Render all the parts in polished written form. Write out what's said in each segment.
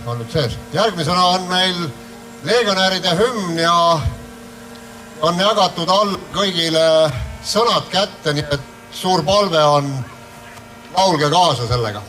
on nüüd sees. Järgmisena on meil legionäride hümn ja on jagatud all kõigile sõnad kätte, nii et suur palve on laulge kaasa sellega.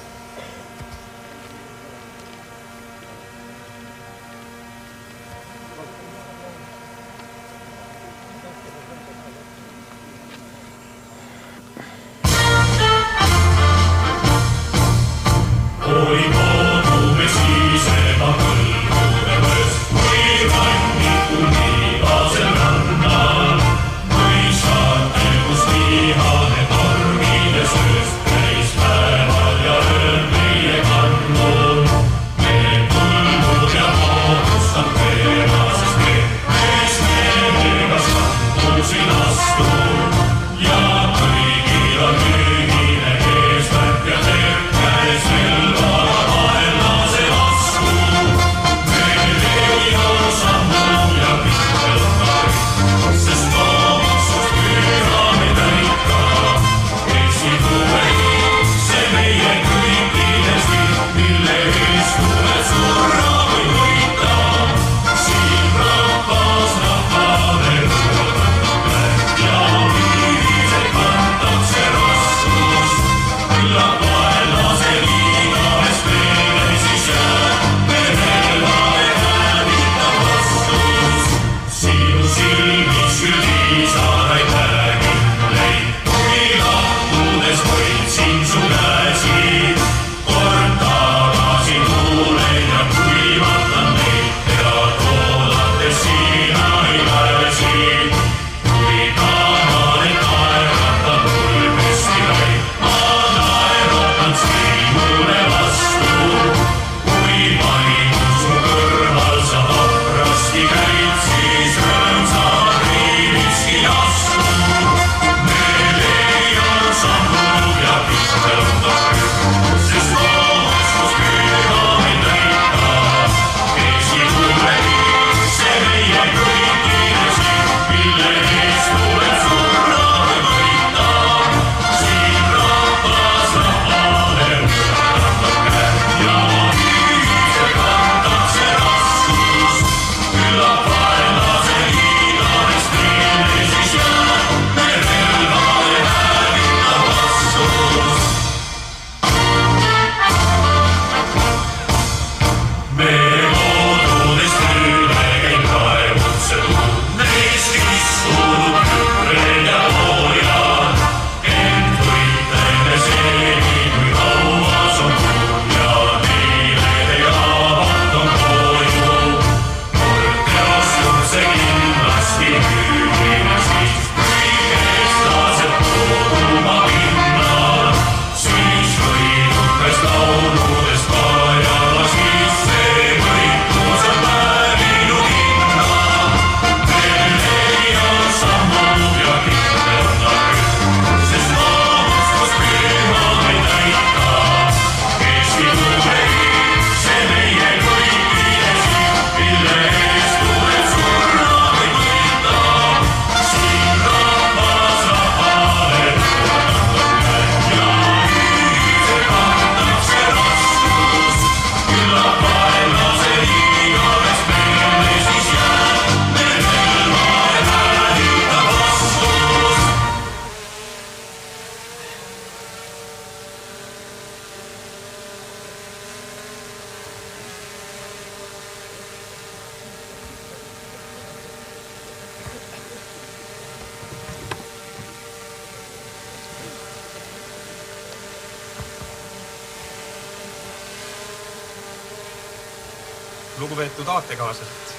Lugupeetud aatekaaslased,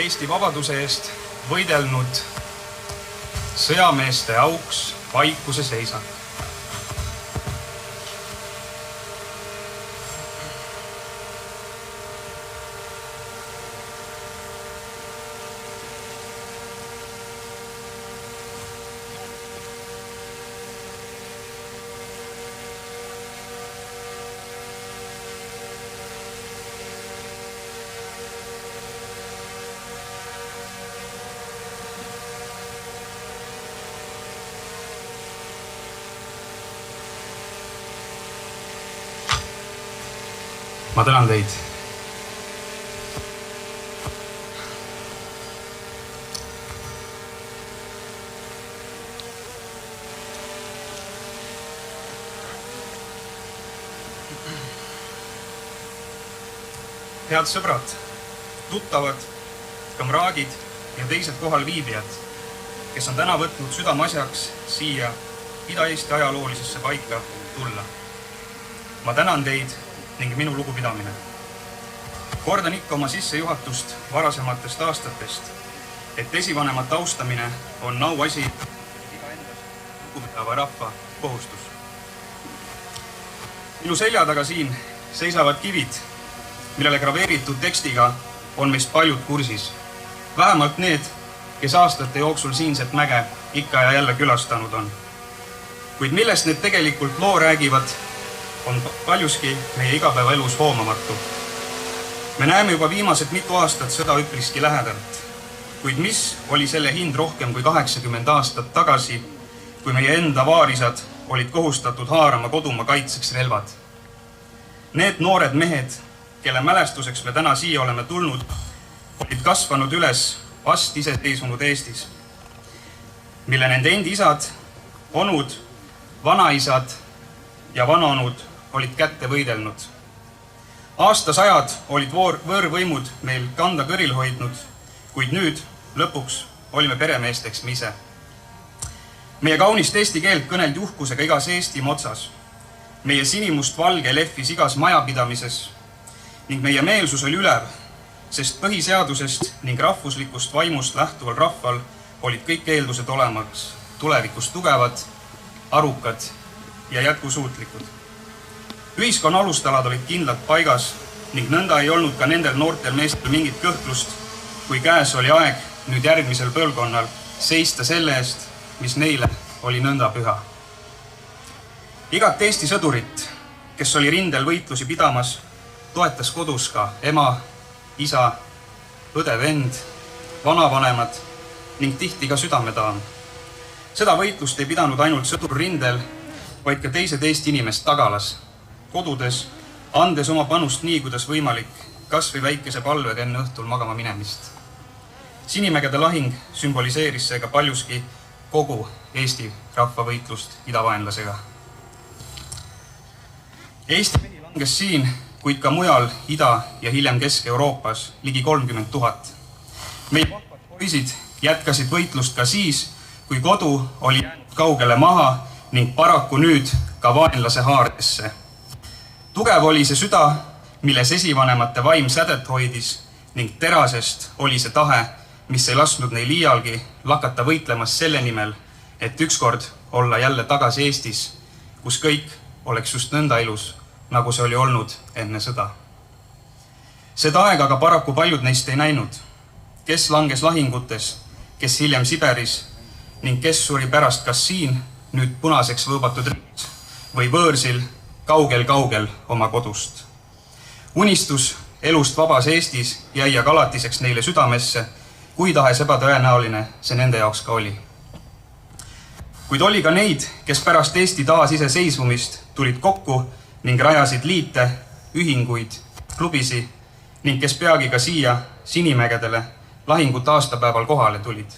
Eesti vabaduse eest võidelnud sõjameeste auks vaikuse seisang. Ma tänan teid. Head sõbrad, tuttavad, kamraadid ja teised kohal viibijad, kes on täna võtnud südameasjaks siia Ida-Eesti ajaloolisesse paika tulla. Ma tänan teid ning minu lugupidamine. Kordan ikka oma sissejuhatust varasematest aastatest, et esivanemate austamine on auasi iga endast lugupidava rahva kohustus. Minu selja taga siin seisavad kivid, millele graveeritud tekstiga on meist paljud kursis. Vähemalt need, kes aastate jooksul siinset mäge ikka ja jälle külastanud on. Kuid millest need tegelikult loo räägivad, on paljuski meie igapäevaelus hoomamatu. Me näeme juba viimased mitu aastat sõda üpriski lähedalt. Kuid mis oli selle hind rohkem kui 80 aastat tagasi, kui meie enda vaarisad olid kohustatud haarama kodumaa kaitseks relvad? Need noored mehed, kelle mälestuseks me täna siia oleme tulnud, olid kasvanud üles vast iseseisvunud Eestis, mille nende endi isad, onud, vanaisad ja vanaonud olid kätte võidelnud. Aastasajad olid võõrvõimud meil kanda kõril hoidnud, kuid nüüd lõpuks olime peremeesteks me ise. Meie kaunist eesti keelt kõneldi uhkusega igas Eestimaa otsas. Meie sinimust valge lehvis igas majapidamises ning meie meelsus oli ülev, sest põhiseadusest ning rahvuslikust vaimust lähtuval rahval olid kõik eeldused olemaks tulevikus tugevad, arukad ja jätkusuutlikud. Ühiskonna alustalad olid kindlalt paigas ning nõnda ei olnud ka nendel noortel meestel mingit kõhklust, kui käes oli aeg nüüd järgmisel põlvkonnal seista selle eest, mis neile oli nõnda püha. Igat Eesti sõdurit, kes oli rindel võitlusi pidamas, toetas kodus ka ema, isa, õde, vend, vanavanemad ning tihti ka südamedaam. Seda võitlust ei pidanud ainult sõdur rindel, vaid ka teised Eesti inimest tagalas, kodudes, andes oma panust nii, kuidas võimalik, kas või väikese palvega enne õhtul magama minemist. Sinimägede lahing sümboliseeris seega paljuski kogu Eesti rahva võitlust idavaenlasega. Eesti mehi langes siin, kuid ka mujal Ida- ja hiljem Kesk-Euroopas ligi 30 000. Meie vahvad poisid jätkasid võitlust ka siis, kui kodu oli jäänud kaugele maha ning paraku nüüd ka vaenlase haardesse. Tugev oli see süda, milles esivanemate vaim sädet hoidis ning terasest oli see tahe, mis ei lasknud neil iialgi lakata võitlemas selle nimel, et ükskord olla jälle tagasi Eestis, kus kõik oleks just nõnda ilus, nagu see oli olnud enne sõda. Seda aega aga paraku paljud neist ei näinud, kes langes lahingutes, kes hiljem Siberis ning kes suri pärast kas siin, nüüd punaseks võõbatud riigis või võõrsil kaugel-kaugel oma kodust. Unistus elust vabas Eestis jäi aga alatiseks neile südamesse, kui tahes ebatõenäoline see nende jaoks ka oli. Kuid oli ka neid, kes pärast Eesti taasiseseisvumist tulid kokku ning rajasid liite, ühinguid, klubisi ning kes peagi ka siia Sinimägedele lahingute aastapäeval kohale tulid.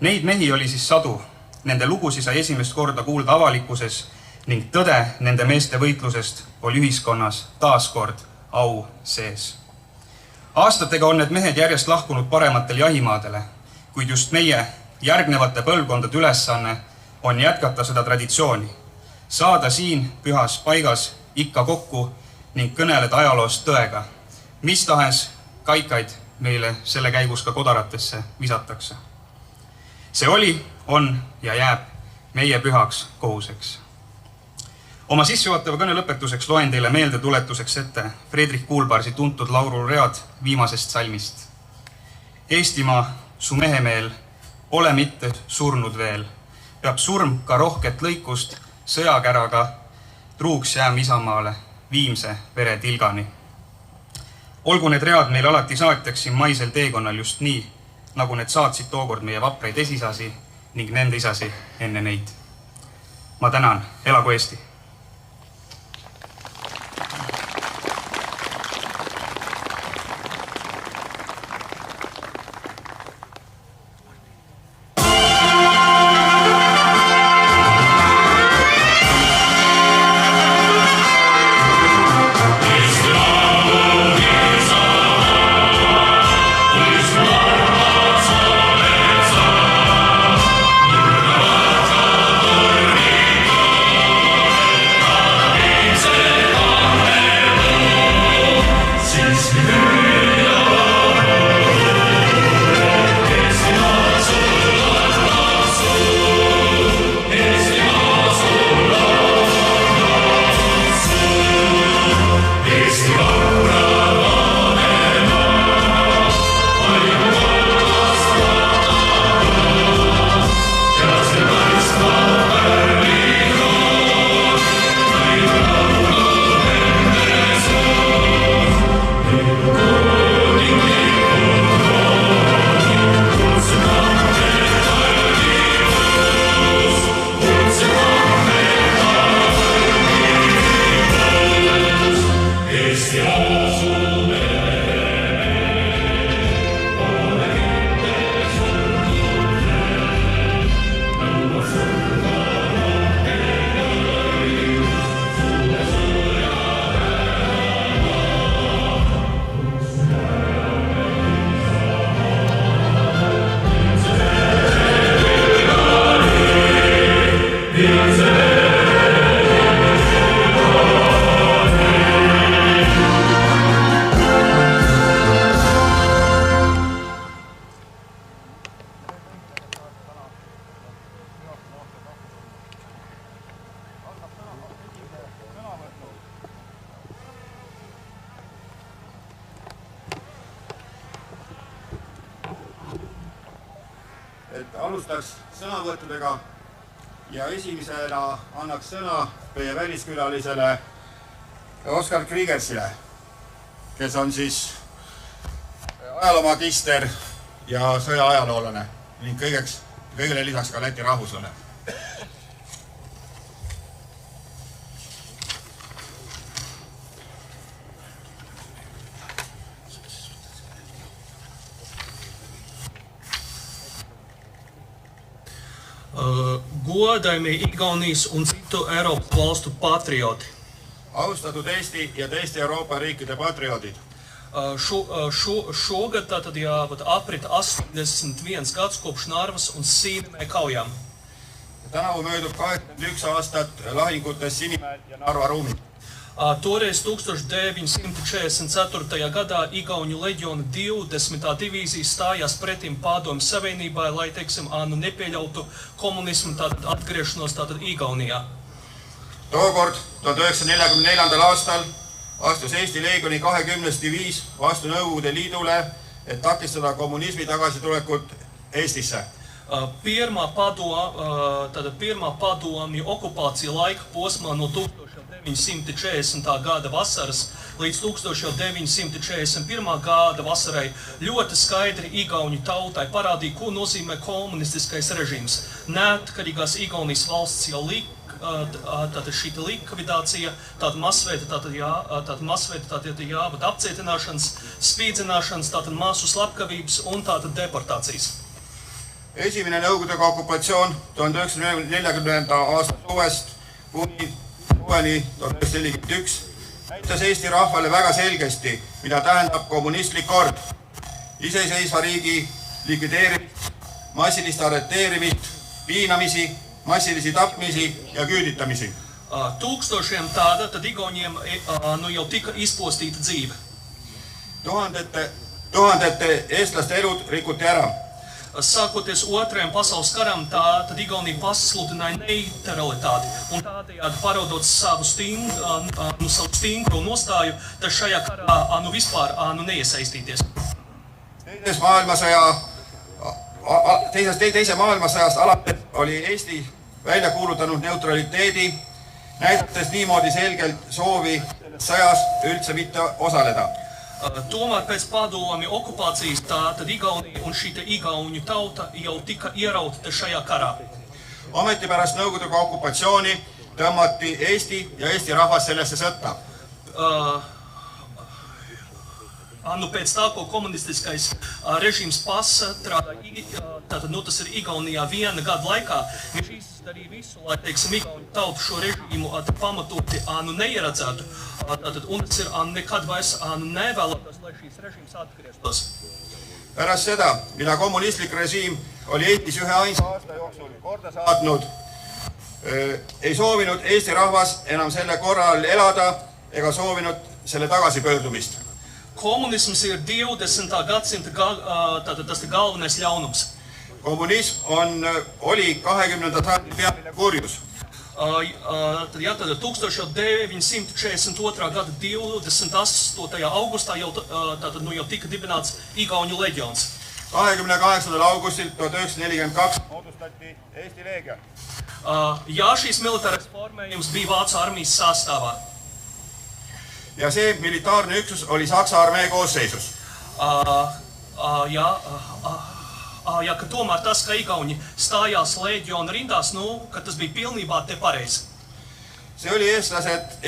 Neid mehi oli siis sadu, nende lugusi sai esimest korda kuulda avalikkuses ning tõde nende meeste võitlusest oli ühiskonnas taaskord au sees. Aastatega on need mehed järjest lahkunud parematele jahimaadele, kuid just meie järgnevate põlvkondade ülesanne on jätkata seda traditsiooni, saada siin pühas paigas ikka kokku ning kõneleda ajaloost tõega, mis tahes kaikaid meile selle käigus ka kodaratesse visatakse. See oli, on ja jääb meie pühaks kohuseks. Oma sissejuhatava kõne lõpetuseks loen teile meeldetuletuseks ette Friedrich Kuulbarsi tuntud lauluread viimasest salmist. Eestimaa, su mehemeel, ole mitte surnud veel, peab surm ka rohket lõikust sõjakäraga truuks jääma isamaale viimse veretilgani. Olgu need read meil alati saatjaks siin maisel teekonnal just nii, nagu need saatsid tookord meie vapraid esisasi ning nende isasi enne neid. Ma tänan, elagu Eesti! Alustaks sõnavõttudega ja esimesena annaks sõna meie väliskülalisele Oskar Kriegersile, kes on siis ajaloomagister ja sõjaajaloolane ning kõigele lisaks ka Läti rahvuslane. Godājumie Igaunijas un citu Eiropas valstu patrioti. Austatud Eesti ja teiste Euroopa riikide patrioodid. Šogad tātad aprit 81 gads kopš Narvas un Sīnimäe kaujām. Tänavu möödub 81 aastat lahingutes Sinimäel ja Narva ruumid. Toreiz 1944. gadā Igauņu leģiona 20. divīzija stājās pretim Padomju Savienībai, lai, teiksim, nepieļautu komunismu tātad atgriešanos tātad Igaunijā. Tookord 1944. aastal astus Eesti Leegioni 20. diviis vastu Nõukogude Liidule, et takistada kommunismi tagasitulekut Eestisse. Pirmā padomju okupācija laika posmā no 1940. gada vasaras līdz 1941. gada vasarai ļoti skaidri Igauņu tautai parādīja, ko nozīmē komunistiskais režīms. Neatkarīgās Igaunijas valsts jau tātad šīta likvidācija, tātad masveida, apcietināšanas, spīdzināšanas, tātad masu slepkavības un tātad deportācijas. Esimene Nõukogude okupatsioon 1940. aasta suvest kuni suveni 1941 näitas Eesti rahvale väga selgesti, mida tähendab kommunistlik kord, iseseisva riigi likvideerimist, massilist arreteerimist, piinamisi, massilisi tapmisi ja küüditamisi. Tūkstošiem tāda, tad Igauniem jau tika izpostīta dzīve. Tuhandete eestlaste elud rikuti ära. Sākoties otrajam pasaules karam, tad Igaunija pasludināja neutralitāti un tādējādi parodot savu stingru nostāju, tad šajā karā vispār neiesaistīties. Teise maailmasõjast alates oli Eesti välja kuulutanud neutraliteedi, näidates niimoodi selgelt soovi sõjas üldse mitte osaleda. Tomēr pēc padomju okupācijas tad Igaunija un šīta Igauņu tauta jau tika ierauta šajā karā. Ometi pärast Nõukogude okupatsiooni tõmmati Eesti ja Eesti rahvas sellesse sõtta. Pēc tā, ko komunistiskais režīms pastrādāja, tas ir Igaunijā viena gada laikā, viņš izdarīja visu, lai, teiksim, Igauņu tautu šo režīmu pamatoti neieredzētu, un tas ir nekad vairs nevēlētos, lai šīs režīms atgrieztos. Pärast seda, mida kommunistlik režiim oli Eestis ühe ainsa aasta jooksul korda saatnud, ei soovinud Eesti rahvas enam selle korral elada ega soovinud selle tagasipöördumist. Kommunisms ir 20. gadsimta tas galvenais ļaunums. Kommunism oli 20. sajandi peamine kurjus. Tad 1942. gada 28. augustā jau tika dibināts Igauņu leģions. 28. augustil 1942 moodustati Eesti Leegion. Jā, šīs militārais formējums bija Vācu armijas sastāvā. Ja see militaarne üksus oli Saksa armee koosseisus. Ja ka tomēr tas, ka Igauņi stājās leģiona rindās, ka tas bija pilnībā te pareizi. See oli eestlased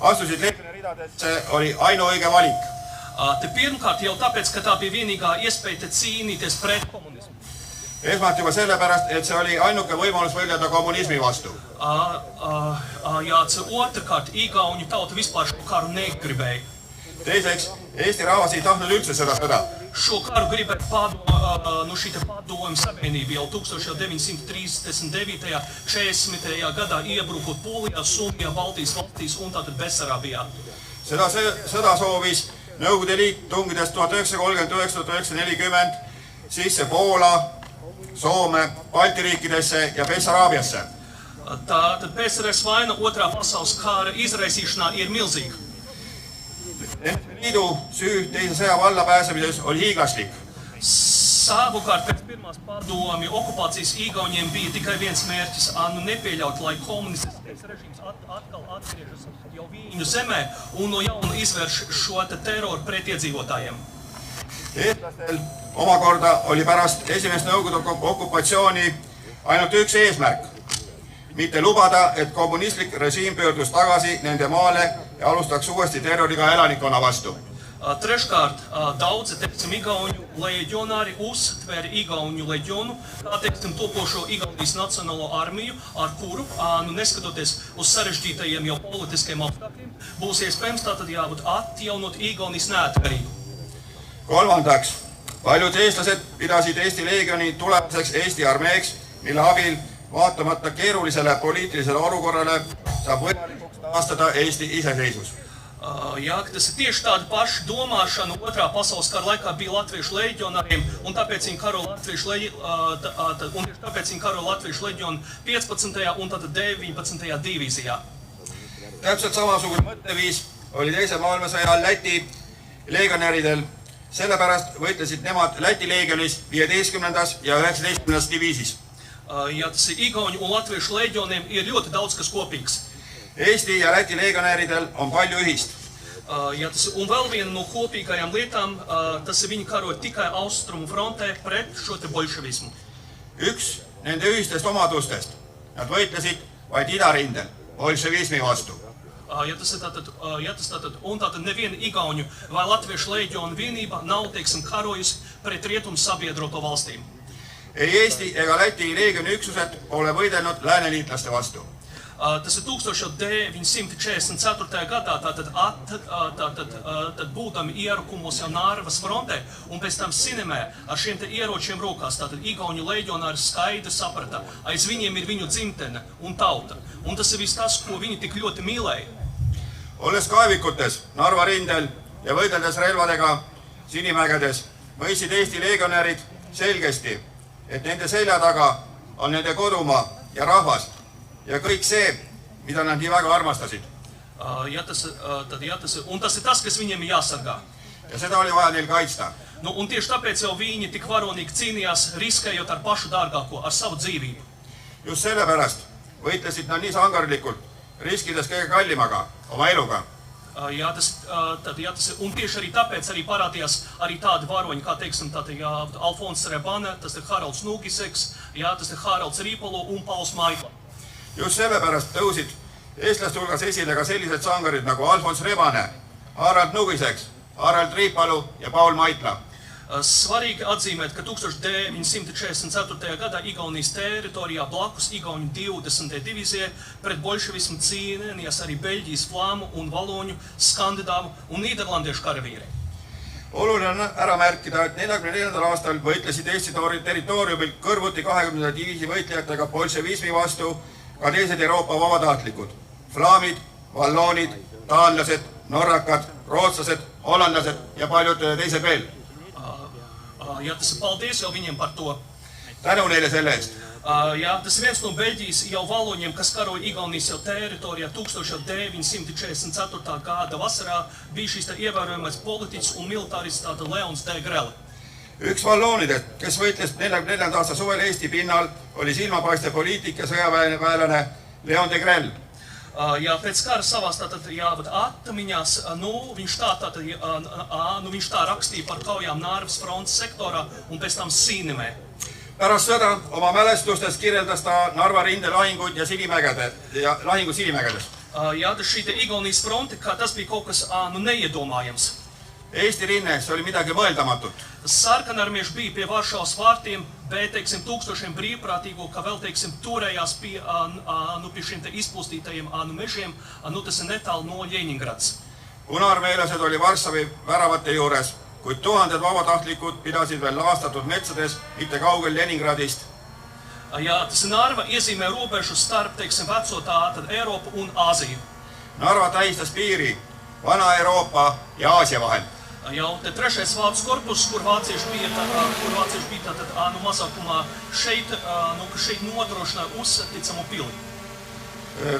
astusid Leegioni ridadesse, oli ainuõige valik. Te pirmkārt jau tāpēc, ka tā bija vienīgā iespēja cīnīties pret komunismu. Esmalt juba sellepärast, et see oli ainuke võimalus võidelda kommunismi vastu. Ja otrkārt, igauņu tauta vispār šo karu negribēja. Teiseks, Eesti rahvas ei tahtnud üldse seda sõda. Šo karu gribēja šīta padomju savienība jau 1939. 40. gadā iebrukot Polijā, Somijā, Baltijas valstīs un tātad Besarabijā. Seda sõda soovis Nõukogude Liit tungides 1939-1940 sisse Poola, Soome, Balti riikidesse ja Bessaraabiasse. Tātad PSRS vaina otrā pasaules kara izraisīšanā ir milzīga. Liidu süü teise sõja valla pääsemises oli hiiglaslik. Savukārt pēc pirmās padomju okupācijas Igauņiem bija tikai viens mērķis nepieļaut, lai komunistiskais režīms atkal atgriežas jau viņu zemē un no jauna izvērš šo teroru pret iedzīvotājiem. Eestlastel omakorda oli pärast esimest Nõukogude okupatsiooni ainult üks eesmärk. Mitte lubada, et kommunistlik režiim pöördus tagasi nende maale ja alustaks uuesti terroriga elanikkonna vastu. Treškārt, daudzi, igauņu leģionāri uztvēra igauņu leģionu, kā, topošo Igaunijas nacionālo armiju, ar kuru, neskatoties uz sarežģītajiem jau politiskiem apstākļiem, būs iespējams tātad jābūt atjaunot Igaunijas neatkarību. Kolmandaks, paljud eestlased pidasid Eesti Leegioni tulevaseks Eesti armeeks, mille abil vaatamata keerulisele poliitilisele olukorrale saab võimalikuks taastada Eesti iseseisvus. Jā, tas ir tieši tāda paša domāšana otrā pasaules kara laikā bija latviešu leģionāriem, un tāpēc viņi karo latviešu leģionu 15. un tātad 19. divīzijā. Täpselt samasugune mõtteviis oli teise maailmasõja Läti leegionäridel. Sellepärast võitlesid nemad Läti leegionis 15. ja 19. diviisis. Ja tas ir igauņu un latviešu leģioniem ir ļoti daudz kas kopīgs. Eesti ja Läti leegionäridel on palju ühist. Ja tas un vēl viena no kopīgajām lietām, tas ir viņi karo tikai austrumu frontē pret šo te bolševismu. Üks nende ühistest omadustest. Nad võitlesid vaid idarindel bolševismi vastu. Ja tas tātad, un tātad neviena igauņu vai latviešu leģionu vienība nav, karojusi pret rietumu sabiedroto valstīm. Ei Eesti ega Läti leegioni üksused ole võidelnud lääneliitlaste vastu. Tas ir 1944. gadā, tātad būdami ierukumos jau Nārvas frontē un pēc tam Sinemē ar šiem te ieročiem rokās, tātad igauņu leģionāri skaidri saprata, aiz viņiem ir viņu dzimtene un tauta. Un tas ir viss tas, ko viņi tik ļoti mīlēja. Olles kaevikutes Narva rindel ja võideldes relvadega Sinimägedes, mõistsid Eesti leegionärid selgesti, et nende selja taga on nende kodumaa ja rahvas ja kõik see, mida nad nii väga armastasid. Un tas ir tas, kas viņiem ir jāsargā. Ja seda oli vaja neil kaitsta. Un tieši tāpēc jau viņi tik varonīgi cīnījās, riskējot ar pašu dārgāko, ar savu dzīvību. Just sellepärast võitlesid nad nii sangarlikult, riskides kõige kallimaga, oma eluga. Un tieši arī tāpēc arī parādījās arī tādi varoņi, kā Alfons Rebane, tas ir Haralds Nugiseks, tas ir Haralds Rīpalo un Pauls Maikla. Just sellepärast tõusid eestlaste hulgas esile ka sellised sangarid nagu Alfons Rebane, Harald Nugiseks, Harald Rīpalu ja Paul Maikla. Svarīgi atzīmēt, ka 1944. gadā Igaunijas teritorijā blakus Igauņu 20. divīzijai pret bolševismu cīnījās arī Beļģijas, Flāmu un Valoņu, Skandināvu un Nīderlandiešu karavīri. Oluline on ära märkida, et 1944. aastal võitlesid Eesti territooriumil kõrvuti 20. diviisi võitlejatega bolševismi vastu ka teised Euroopa vabatahtlikud. Flaamid, valloonid, taanlased, norrakad, rootslased, hollandlased ja paljud teised veel. Ja tas ir paldies jau viņiem par to. Tänu neile selle eest. Ja tas ir viens no Beļģijas jau valoņiem, kas karoja Igaunijas jau teritorijā 1944. gada vasarā, bija šīs ievērojamais politiķis un militārists Leons de Grelle. Üks valloonidest, kes võitles 1944. aasta suvel Eesti pinnal, oli silmapaistev poliitik ja sõjaväelane Leon de Grelle. Ja pēc kara savās atmiņās, viņš tā rakstīja par kaujām Nārvas frontes sektorā un pēc tam Sīnemē. Pärast sõda oma mälestustes kirjeldas ta Narva rinde lahingud ja lahingu Sinimägedes. Jā, šī Igaunijas fronte, ka tas bija kaut kas neiedomājams. Eesti rinne, see oli midagi mõeldamatut. Sarkanarmieši bija pie Varšavas vārtiem, bet, teiksim, tūkstošiem brīvprātīgo, ka vēl, teiksim, turējās pie šiem izpūstītajiem mežiem, tas ir netālu no Ļeņingrads. Punaarmeelased oli Varssavi väravate juures, kuid tuhanded vabatahtlikud pidasid veel laastatud metsades, mitte kaugel Ļeņingradist. Jā, tas Narva iezīmē robežu starp, teiksim, veco tātad Eiropu un Āziju. Narva tähistas piiri Vana-Euroopa ja Aasia vahel. Jā, un te trešais vācu korpus, kur vācieši bija tātad mazākumā šeit nodrošināja uzticamu pili.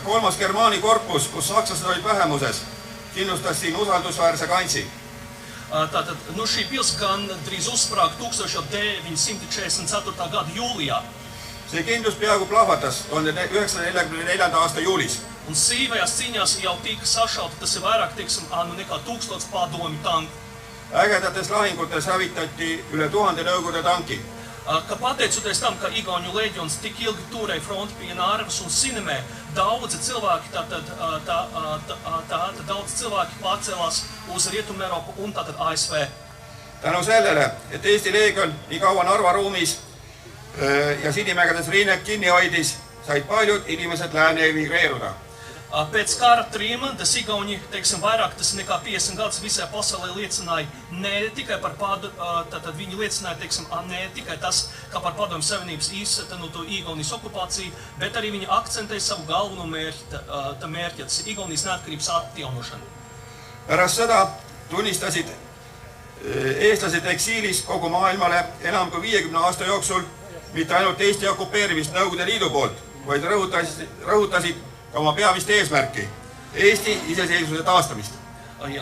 Kolmas Germaani korpus, kus sakslased olid vähemuses, kindlustas siin usaldusväärse kantsi. Tātad, šī pils gandrīz uzsprāga 1944. gada jūlijā. See kindlus peaaegu plahvatas 1944. aasta juulis. Un sīvajās cīņās jau tika sašauta, tas ir vairāk, teiksim, nekā 1000 padomju tanku. Ägedates lahingutes hävitati üle 1000 Nõukogude tanki. Ka pateicoties tam, ka Igauņu leģions tik ilgi turēja fronti pie Narvas un Sinemē, daudzi cilvēki pacēlās uz Rietumu Eiropu un tātad ASV. Tänu sellele, et Eesti leegion nii kaua Narva ruumis ja Sinimägedes rinnet kinni hoidis, said paljud inimesed lääne emigreeruda. Pēc kara trīmandas Igauņi, teiksim, vairāk tas nekā 50 gadus visai pasaulē liecināja ne tikai par tātad viņi liecināja, teiksim, ne tikai tas, kā par Padomju Savienības īstenoto Igaunijas okupāciju, bet arī viņi akcentēja savu galveno mērķi, tas Igaunijas neatkarības atjaunošanu. Pärast seda tunnistasid eestlased eksiilis kogu maailmale enam kui 50 aasta jooksul mitte ainult Eesti okupeerimist Nõukogude Liidu poolt, vaid rõhutasid oma peamist eesmärki, Eesti iseseisvuse taastamist.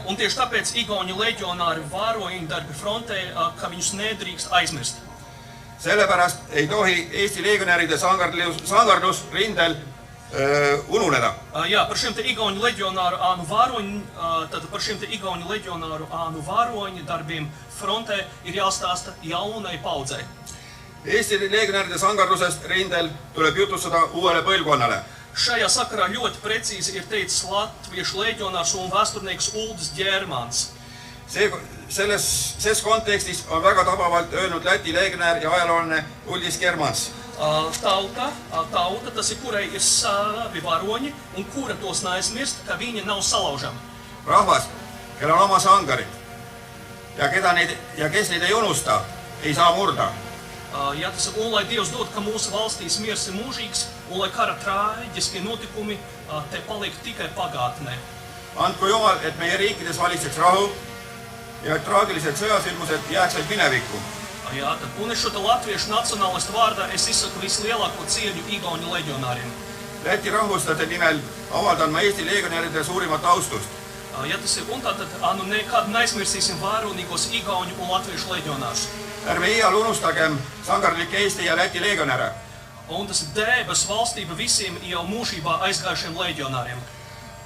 Un tieši tāpēc Igauņu leģionāri vāroņu darbi frontē, ka viņus nedrīkst aizmirst. Sellepärast ei tohi Eesti leegionäride sangarlus rindel ununeda. Jā, par šiem te Igauņu leģionāru vāroņu darbiem frontē ir jāstāsta jaunai paudzei. Eesti leegionäride sangarlusest rindel tuleb jutustada uuele põlvkonnale. Šajā sakarā ļoti precīzi ir teicis latviešu leģionārs un vēsturnieks Uldis Ģermans. Selles kontekstis on väga tabavalt öelnud Läti leegionär ja ajaloolane Uldis Ģermans. Tauta, tas ir, kurai ir savi varoņi un kura tos neaizmirst, ka viņi nav salaužami. Rahvas, kellel on oma sangarid ja kes neid ei unusta, ei saa murda. Ja tas ir, un lai Dievs dod, ka mūsu valstīs miers ir mūžīgs, un lai kara traģiskie notikumi te paliek tikai pagātnē. Andku Jumal, et meie riikides valitseks rahu ja et traagilised sõjasündmused jääksid minevikku. Jā, un es šo te latviešu nacionālistu vārdā es izsaku vislielāko cieņu Igauņu leģionāriem. Läti rahvuslaste nimel avaldan ma Eesti leegionäride suurimat austust. Ja tas ir, un tātad nekad neaizmirsīsim vāronīgos Igauņu un latviešu leģionārus. Ärme iial unustagem sangarlikke Eesti ja Läti leegionäre. Un tas ir dēbes valstība visiem jau mūžībā aizgājušiem leģionāriem.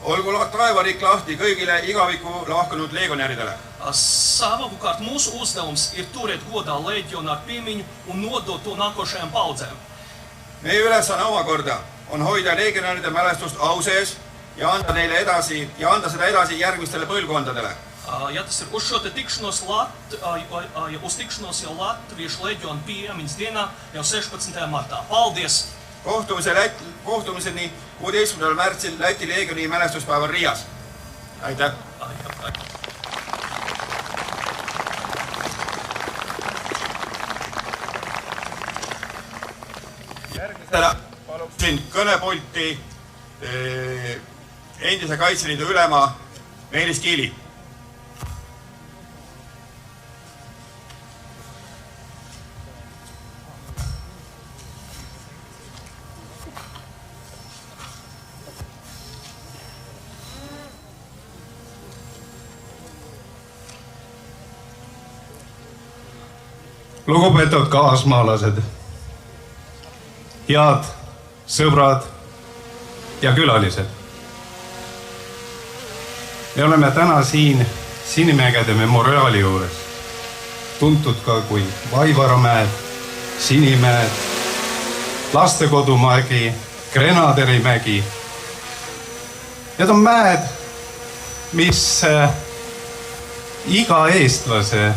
Olgu taevariik lahti kõigile igaviku lahkunud leegionäridele. Savukārt mūsu uzdevums ir turēt godā leģionāru piemiņu un nodot to nākošajām paudzēm. Meie ülesanne omakorda on hoida leegionäride mälestust au sees ja anda seda edasi järgmistele põlvkondadele. Ja tas ir uz šo te tikšanos jau latviešu leģionu piemiņas dienā jau 16. martā. Paldies! Kohtumiseni 16. märtsil Läti leegioni mälestuspäeval Riias. Aitäh! Järgmisena paluksin kõnepulti endise Kaitseliidu ülema Meelis Kiili. Lugupeetud kaasmaalased, head sõbrad ja külalised. Me oleme täna siin Sinimägede memoriaali juures, tuntud ka kui Vaivaramäed, Sinimäed, Lastekodumägi, Grenaderimägi. Need on mäed, mis iga eestlase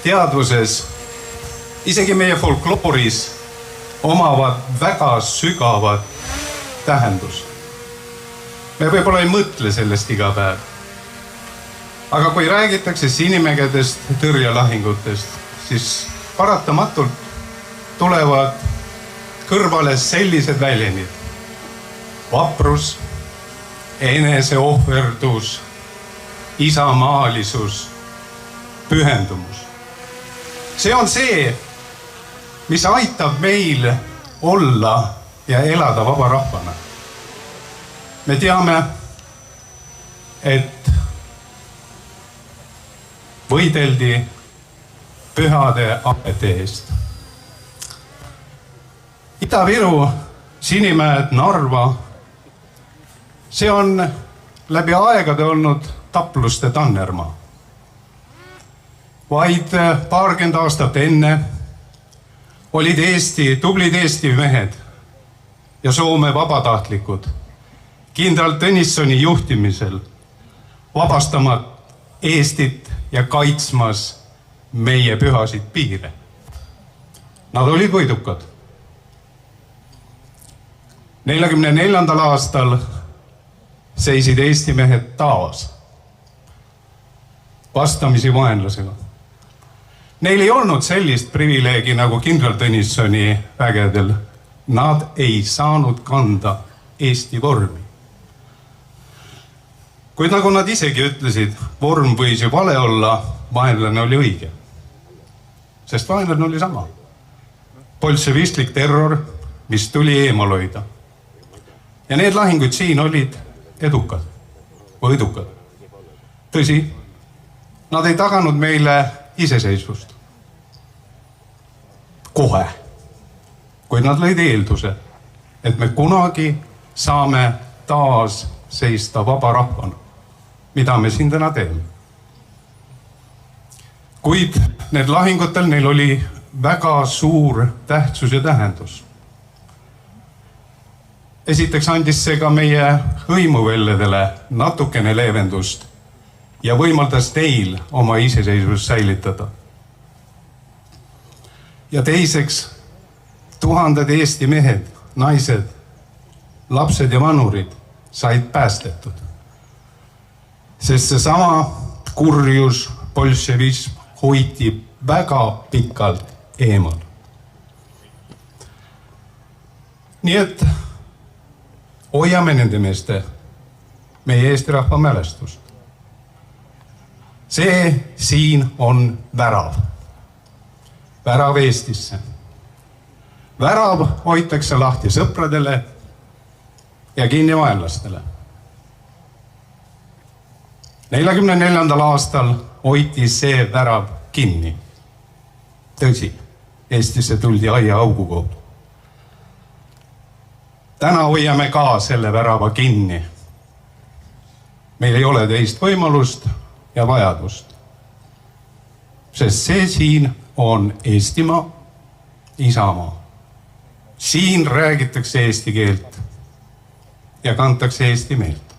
teadvuses, isegi meie folklooris omavad väga sügavat tähendust. Me võib-olla ei mõtle sellest iga päev. Aga kui räägitakse Sinimägedest, tõrjelahingutest, siis paratamatult tulevad kõrvale sellised väljendid. Vaprus, eneseohverdus, isamaalisus, pühendumus. See on see, mis aitab meil olla ja elada vaba rahvana. Me teame, et võideldi pühade ahete eest. Ida-Viru, Sinimäed, Narva, see on läbi aegade olnud tapluste tannermaa. Vaid paarkümmend aastat enne olid tublid Eesti mehed ja Soome vabatahtlikud kindral Tõnissoni juhtimisel vabastamas Eestit ja kaitsmas meie pühasid piire. Nad olid võidukad. 44. aastal seisid Eesti mehed taas vastamisi vaenlasega. Neil ei olnud sellist privileegi nagu kindral Tõnissoni vägedel. Nad ei saanud kanda Eesti vormi. Kuid nagu nad isegi ütlesid, vorm võis ju vale olla, vaenlane oli õige. Sest vaenlane oli sama. Bolševistlik terror, mis tuli eemal hoida. Ja need lahingud siin olid edukad, võidukad. Tõsi, nad ei taganud meile iseseisvust. Kohe. Kuid nad lõid eelduse, et me kunagi saame taas seista vaba rahvana. Mida me siin täna teeme. Kuid need lahingutel neil oli väga suur tähtsus ja tähendus. Esiteks andis see ka meie hõimuvelledele natukene leevendust ja võimaldas neil oma iseseisvust säilitada. Ja teiseks, tuhanded Eesti mehed, naised, lapsed ja vanurid said päästetud. Sest seesama kurjus, bolševism hoiti väga pikalt eemal. Nii et hoiame nende meeste, meie Eesti rahva mälestust. See siin on värav. Värav Eestisse. Värav hoitakse lahti sõpradele ja kinni vaenlastele. 44. aastal hoiti see värav kinni. Tõsi, Eestisse tuldi aiaaugu kaudu. Täna hoiame ka selle värava kinni. Meil ei ole teist võimalust ja vajadust. Sest see siin on Eestimaa, isamaa. Siin räägitakse eesti keelt ja kantakse eesti meelt.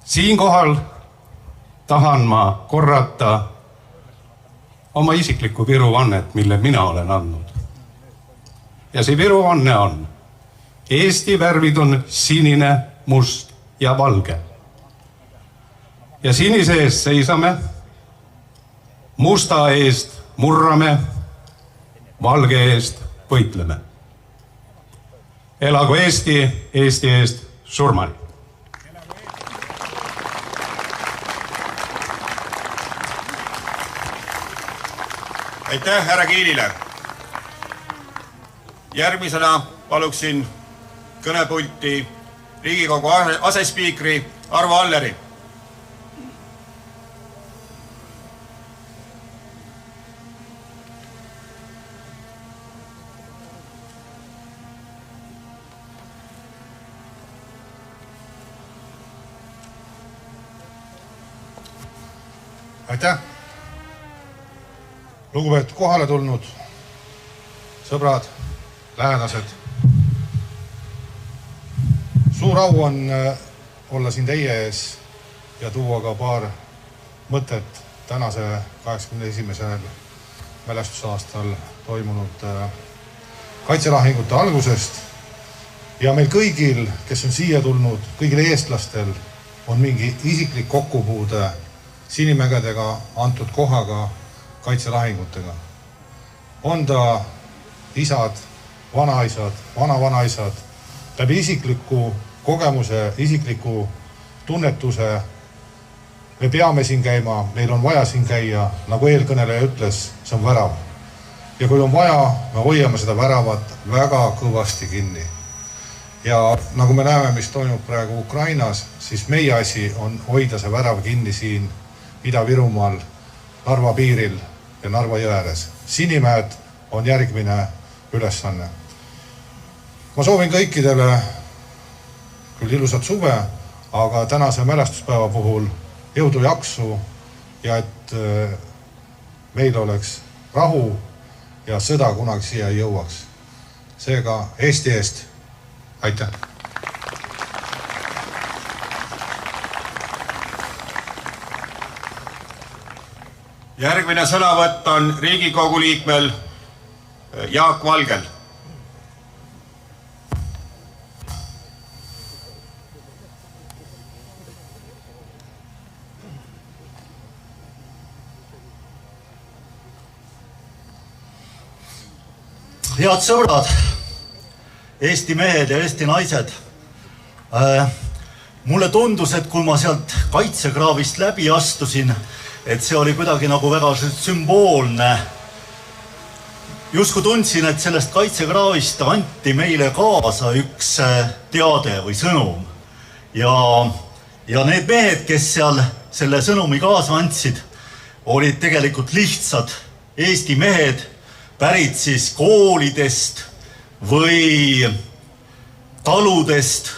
Siinkohal tahan ma korrata oma isiklikku viruvannet, mille mina olen andnud. Ja see viruvanne on: Eesti värvid on sinine, must ja valge. Ja sinise eest seisame, musta eest murrame, valge eest võitleme. Elagu Eesti, Eesti eest surmani. Aitäh härra Kiilile. Järgmisena paluksin kõnepulti Riigikogu asespiikri Arvo Alleri. Aitäh! Lugupeetud kohale tulnud sõbrad, lähedased, Suur au on olla siin teie ees ja tuua ka paar mõtet tänase 81. mälestusaastal toimunud kaitselahingute algusest. Ja meil kõigil, kes on siia tulnud, kõigil eestlastel on mingi isiklik kokkupuude Sinimägedega antud kohaga kaitselahingutega. On ta isad, vanaisad, vanavanaisad, läbi isikliku kogemuse, isikliku tunnetuse me peame siin käima, meil on vaja siin käia, nagu eelkõneleja ütles, see on värav. Ja kui on vaja, me hoiame seda väravat väga kõvasti kinni. Ja nagu me näeme, mis toimub praegu Ukrainas, siis meie asi on hoida see värav kinni siin Ida-Virumaal, Narva piiril ja Narva jõe ääres. Sinimäed on järgmine ülesanne. Ma soovin kõikidele küll ilusat suve, aga tänase mälestuspäeva puhul jõudu jaksu ja et meil oleks rahu ja sõda kunagi siia ei jõuaks. Seega Eesti eest. Aitäh! Järgmine sõnavõtt on Riigikogu liikmel Jaak Valgel. Head sõbrad, Eesti mehed ja Eesti naised. Mulle tundus, et kui ma sealt kaitsekraavist läbi astusin, et see oli kuidagi nagu väga sümboolne. Justkui tundsin, et sellest kaitsekraavist anti meile kaasa üks teade või sõnum. Ja need mehed, kes seal selle sõnumi kaasa andsid, olid tegelikult lihtsad Eesti mehed, pärit siis koolidest või taludest,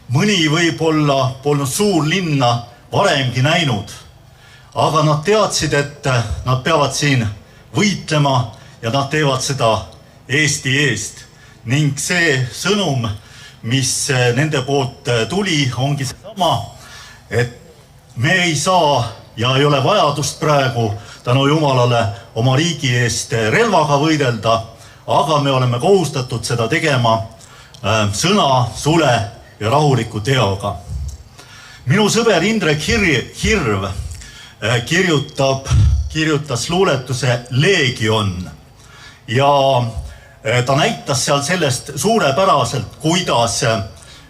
mõni võib-olla polnud suur linna varemgi näinud. Aga nad teadsid, et nad peavad siin võitlema ja nad teevad seda Eesti eest. Ning see sõnum, mis nende poolt tuli, ongi seesama, et me ei saa ja ei ole vajadust praegu tänu Jumalale oma riigi eest relvaga võidelda, aga me oleme kohustatud seda tegema sõna, sule ja rahuliku teoga. Minu sõber Indrek Hirv kirjutas luuletuse Leegion ja ta näitas seal sellest suurepäraselt, kuidas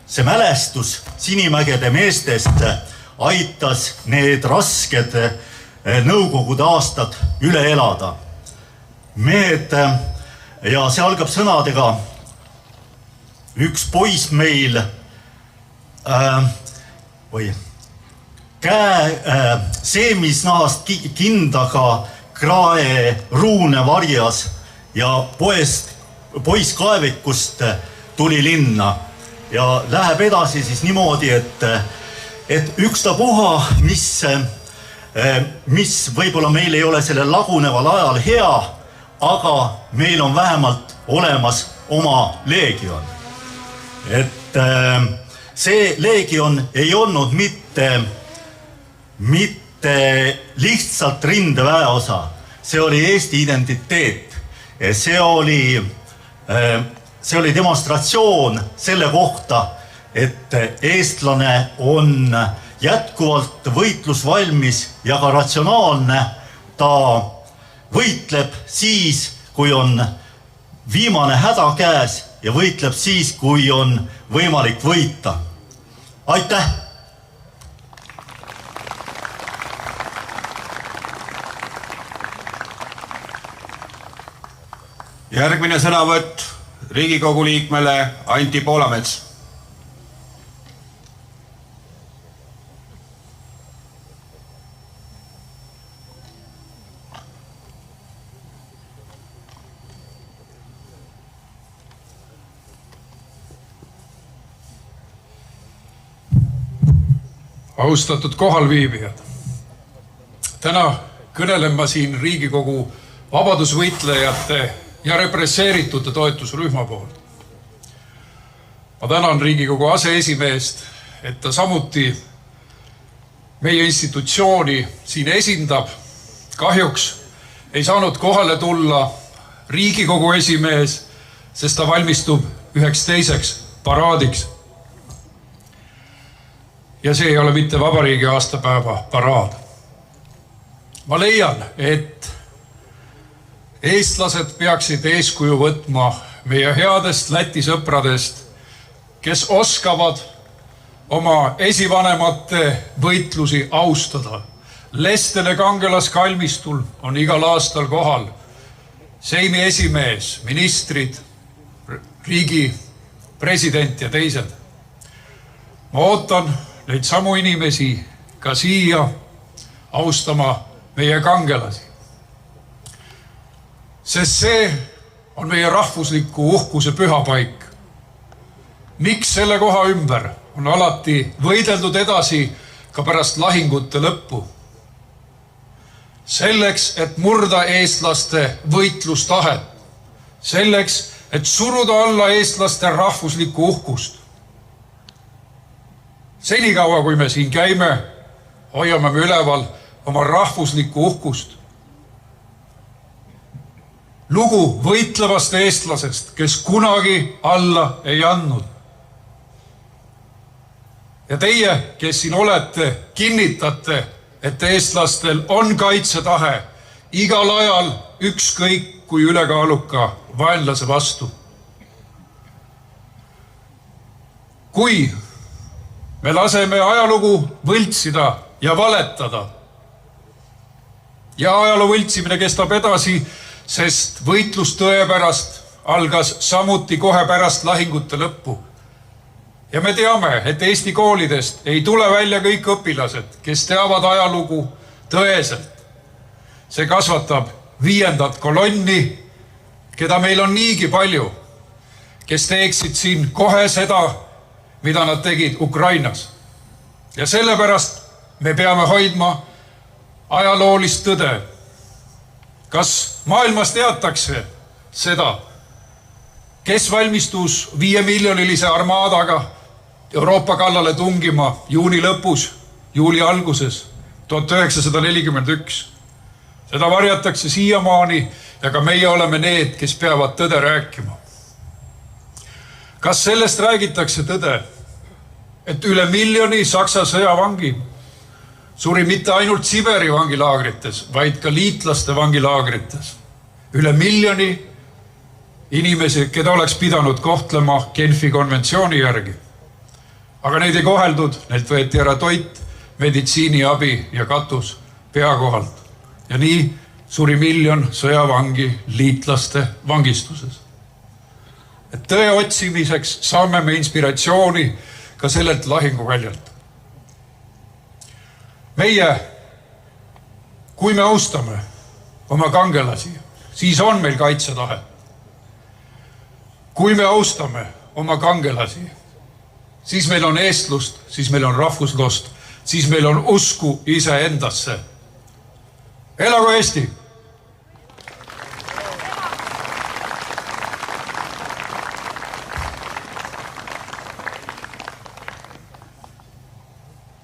see mälestus Sinimägede meestest aitas need rasked Nõukogude aastad üle elada. Mehed, ja see algab sõnadega, üks poiss meil seemisnahast kindaga krae ruune varjas ja poiss kaevikust tuli linna ja läheb edasi siis niimoodi, et ükstapuha, mis võib-olla meil ei ole sellel laguneval ajal hea, aga meil on vähemalt olemas oma leegion. Et see leegion ei olnud mitte lihtsalt rindeväe osa, see oli Eesti identiteet. See oli demonstratsioon selle kohta, et eestlane on jätkuvalt võitlusvalmis ja ka ratsionaalne. Ta võitleb siis, kui on viimane häda käes ja võitleb siis, kui on võimalik võita. Aitäh! Järgmine sõnavõtt Riigikogu liikmele Anti Poolamets. Austatud kohalviibijad. Täna kõnelen ma siin Riigikogu vabadusvõitlejate ja represseeritute toetusrühma poolt. Ma tänan Riigikogu aseesimeest, et ta samuti meie institutsiooni siin esindab. Kahjuks ei saanud kohale tulla Riigikogu esimees, sest ta valmistub üheks teiseks paraadiks. Ja see ei ole mitte vabariigi aastapäeva paraad. Ma leian, et eestlased peaksid eeskuju võtma meie headest Läti sõpradest, kes oskavad oma esivanemate võitlusi austada. Lestele kangelaskalmistul on igal aastal kohal Seimi esimees, ministrid, riigi president ja teised. Ma ootan neid samu inimesi ka siia austama meie kangelasi. Sest see on meie rahvusliku uhkuse pühapaik. Miks selle koha ümber on alati võideldud edasi ka pärast lahingute lõppu? Selleks, et murda eestlaste võitlustahet. Selleks, et suruda alla eestlaste rahvuslikku uhkust. Senikaua, kui me siin käime, hoiame me üleval oma rahvuslikku uhkust. Lugu võitlevast eestlasest, kes kunagi alla ei andnud. Ja teie, kes siin olete, kinnitate, et eestlastel on kaitsetahe igal ajal ükskõik kui ülekaaluka vaenlase vastu. Kui me laseme ajalugu võltsida ja valetada, ja ajaloo võltsimine kestab edasi, sest võitlus tõe pärast algas samuti kohe pärast lahingute lõppu. Ja me teame, et Eesti koolidest ei tule välja kõik õpilased, kes teavad ajalugu tõeselt. See kasvatab 5. kolonni, keda meil on niigi palju, kes teeksid siin kohe seda, mida nad tegid Ukrainas. Ja sellepärast me peame hoidma ajaloolist tõde. Kas maailmas teatakse seda, kes valmistus 5-miljonilise armaadaga Euroopa kallale tungima juuni lõpus, juuli alguses 1941. Seda varjatakse siiamaani ja ka meie oleme need, kes peavad tõde rääkima. Kas sellest räägitakse tõde, et üle 1 miljoni Saksa sõjavangi suri mitte ainult Siberi vangilaagrites, vaid ka liitlaste vangilaagrites? Üle 1 miljoni inimesi, keda oleks pidanud kohtlema Genfi konventsiooni järgi. Aga neid ei koheldud, neilt võeti ära toit, meditsiiniabi ja katus pea kohalt. Ja nii suri 1 miljon sõjavangi liitlaste vangistuses. Et tõe otsimiseks saame me inspiratsiooni ka sellelt lahinguväljalt. Meie, kui me austame oma kangelasi, siis on meil kaitsetahe. Kui me austame oma kangelasi, siis meil on eestlust, siis meil on rahvuslust, siis meil on usku iseendasse. Elagu Eesti!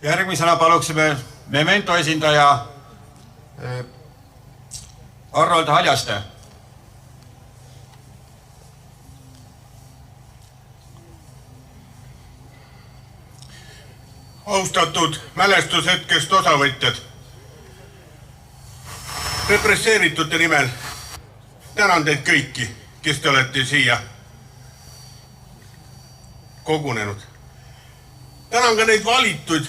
Järgmisena paluksime Memento esindaja Arnold Haljaste. Austatud mälestushetkest osavõtjad, represseeritute nimel tänan teid kõiki, kes te olete siia kogunenud. Tänan ka neid valitud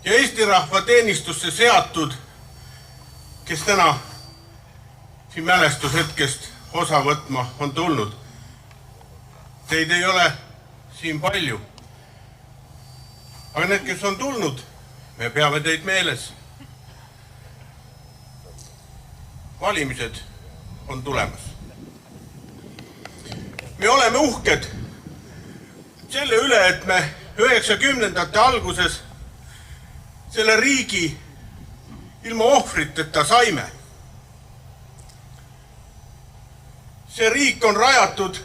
ja Eesti rahva teenistusse seatud, kes täna siin mälestushetkest osa võtma on tulnud. Teid ei ole siin palju. Aga need, kes on tulnud, me peame teid meeles. Valimised on tulemas. Me oleme uhked selle üle, et me 90ndate alguses selle riigi ilma ohvriteta saime. See riik on rajatud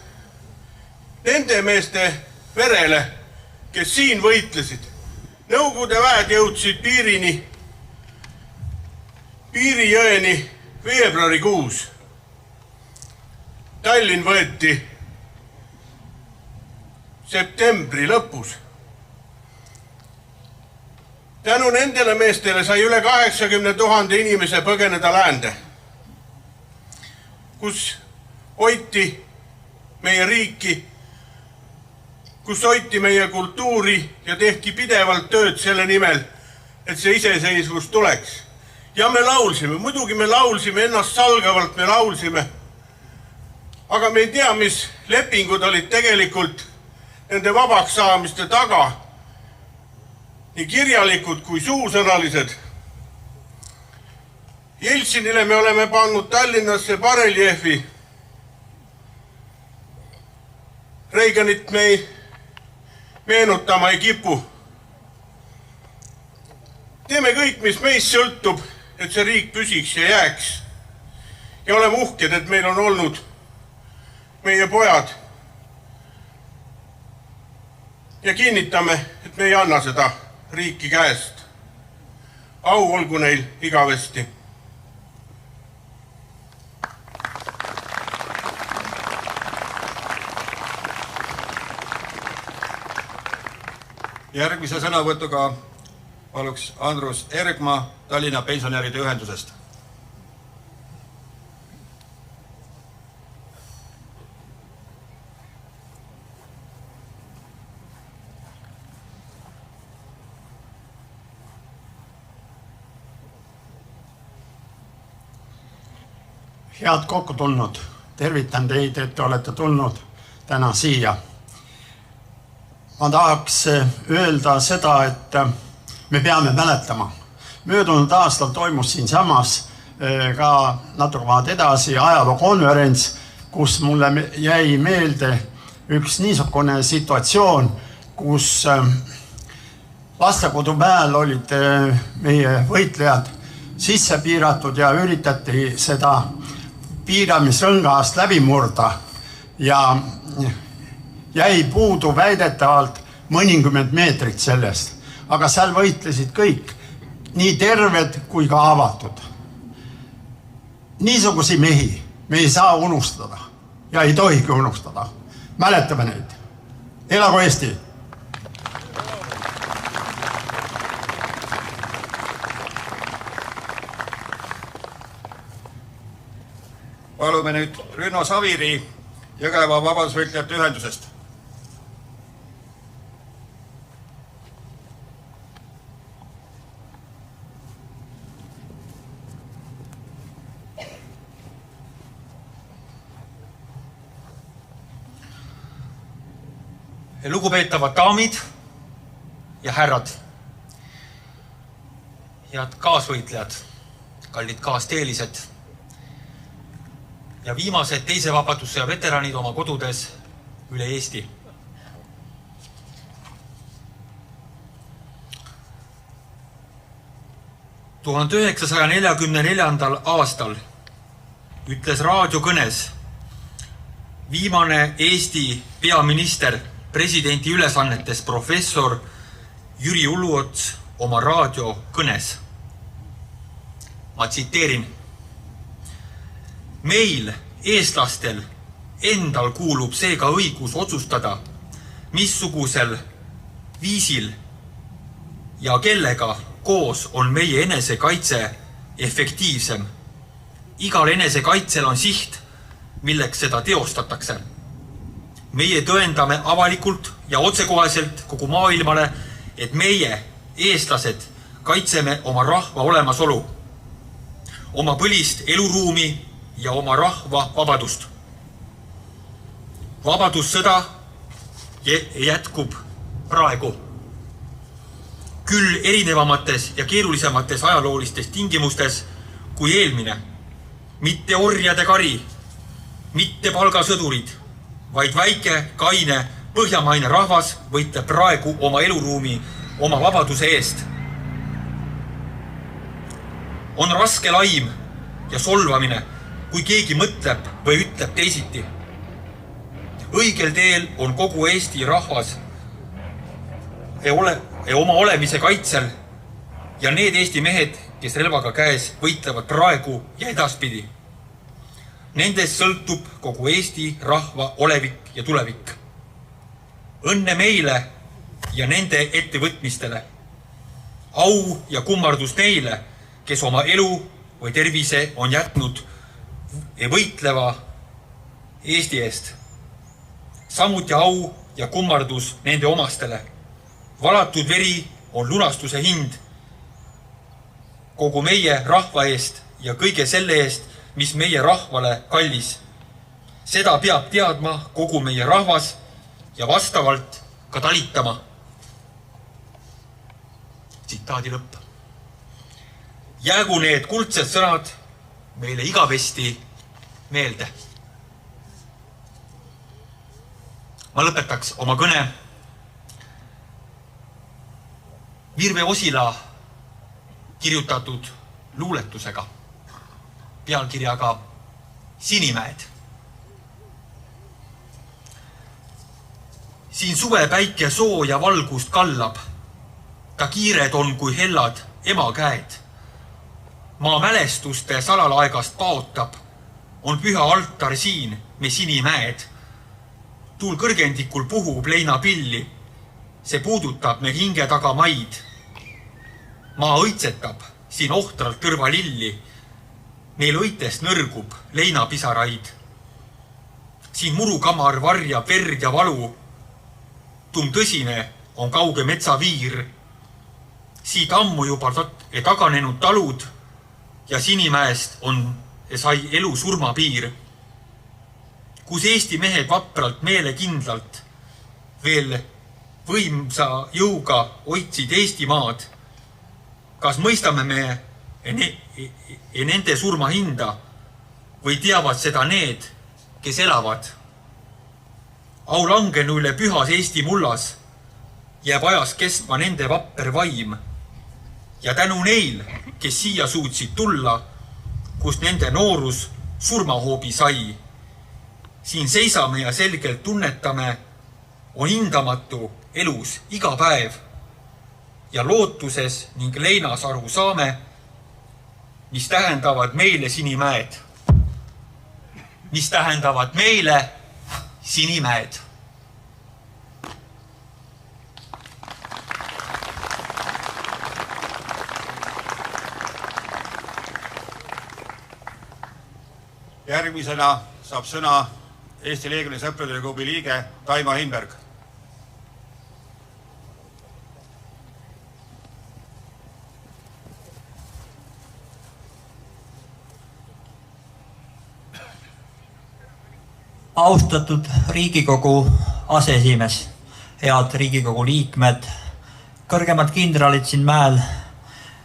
nende meeste verele, kes siin võitlesid. Nõukogude väed jõudsid Piirijõeni veebruarikuus. Tallinn võeti septembri lõpus. Tänu nendele meestele sai üle 80 000 inimese põgeneda läände, kus hoiti meie riiki, kus hoiti meie kultuuri ja tehti pidevalt tööd selle nimel, et see iseseisvus tuleks. Ja me laulsime, muidugi me laulsime ennast salgavalt, me laulsime. Aga me ei tea, mis lepingud olid tegelikult nende vabaks saamiste taga, nii kirjalikud kui suusõnalised. Jeltsinile me oleme pannud Tallinnasse bareljeefi. Reaganit me meenutama ei kipu. Teeme kõik, mis meist sõltub, et see riik püsiks ja jääks. Ja oleme uhked, et meil on olnud meie pojad. Ja kinnitame, et me ei anna seda riiki käest. Au olgu neil igavesti. Järgmise sõnavõtuga paluks Andrus Ergma Tallinna pensionäride ühendusest. Head kokku tulnud. Tervitan teid, et te olete tulnud täna siia. Ma tahaks öelda seda, et me peame mäletama. Möödunud aastal toimus siin samas ka natuke maad edasi ajalookonverents, kus mulle jäi meelde üks niisugune situatsioon, kus Lastekodumäel olid meie võitlejad sisse piiratud ja üritati seda piiramisrõngast läbi murda ja jäi puudu väidetavalt mõnikümmend meetrit sellest. Aga seal võitlesid kõik, nii terved kui ka avatud. Niisugusi mehi me ei saa unustada ja ei tohigi unustada. Mäletame neid. Elagu Eesti! Palume nüüd Rünno Saviri Jõgeva vabadusvõitlejate ühendusest. Lugupeetavad daamid ja härrad, head kaasvõitlejad, kallid kaasteelised ja viimased teise vabadussõja veteranid oma kodudes üle Eesti. – 1944. aastal ütles raadiokõnes viimane Eesti peaminister presidendi ülesannetes professor Jüri Uluots oma raadiokõnes. Ma tsiteerin. Meil, eestlastel, endal kuulub seega õigus otsustada, missugusel viisil ja kellega koos on meie enesekaitse efektiivsem. Igal enesekaitsel on siht, milleks seda teostatakse. Meie tõendame avalikult ja otsekoheselt kogu maailmale, et meie, eestlased, kaitseme oma rahva olemasolu, oma põlist eluruumi ja oma rahva vabadust. Vabadussõda jätkub praegu. Küll erinevamates ja keerulisemates ajaloolistes tingimustes kui eelmine. Mitte orjade kari, mitte palgasõdurid, vaid väike, kaine, põhjamaine rahvas võitleb praegu oma eluruumi, oma vabaduse eest. On raske laim ja solvamine, kui keegi mõtleb või ütleb teisiti. Õigel teel on kogu Eesti rahvas oma olemise kaitsel ja need Eesti mehed, kes relvaga käes võitlevad praegu ja edaspidi. Nendest sõltub kogu Eesti rahva olevik ja tulevik. Õnne meile ja nende ettevõtmistele. Au ja kummardus neile, kes oma elu või tervise on jätnud võitleva Eesti eest. Samuti au ja kummardus nende omastele. Valatud veri on lunastuse hind kogu meie rahva eest ja kõige selle eest, mis meie rahvale kallis. Seda peab teadma kogu meie rahvas ja vastavalt ka talitama. Tsitaadi lõpp. Jäägu need kuldsed sõnad meile igavesti meelde. Ma lõpetaks oma kõne Virve Osila kirjutatud luuletusega pealkirjaga Sinimäed. Siin suve päike sooja valgust kallab. Ta kiired on kui hellad ema käed. Maa mälestuste salalaegast paotab. On püha altar siin me Sinimäed. Tuul kõrgendikul puhub leinapilli. See puudutab me hinge taga maid. Maa õitsetab siin ohtralt tõrvalilli. Meil õitest nõrgub leinapisaraid. Siin murukamar varjab verd ja valu. Tõsine on kauge metsaviir. Siit ammu juba taganenud talud ja Sinimäest sai elu surmapiir. Kus Eesti mehed vapralt meelekindlalt veel võimsa jõuga hoidsid Eesti maad. Kas mõistame me nende surma hinda või teavad seda need, kes elavad? Au langenu üle pühas Eesti mullas jääb ajas kestma nende vapper vaim ja tänu neil, kes siia suutsid tulla, kus nende noorus surmahoobi sai. Siin seisame ja selgelt tunnetame, on hindamatu elus iga päev ja lootuses ning leinas aru saame, mis tähendavad meile Sinimäed. Mis tähendavad meile Sinimäed. Järgmisena saab sõna Eesti Leegioni Sõprade Klubi liige Taimo Himberg. Austatud Riigikogu aseesimees, head Riigikogu liikmed, kõrgemad kindralid siin mäel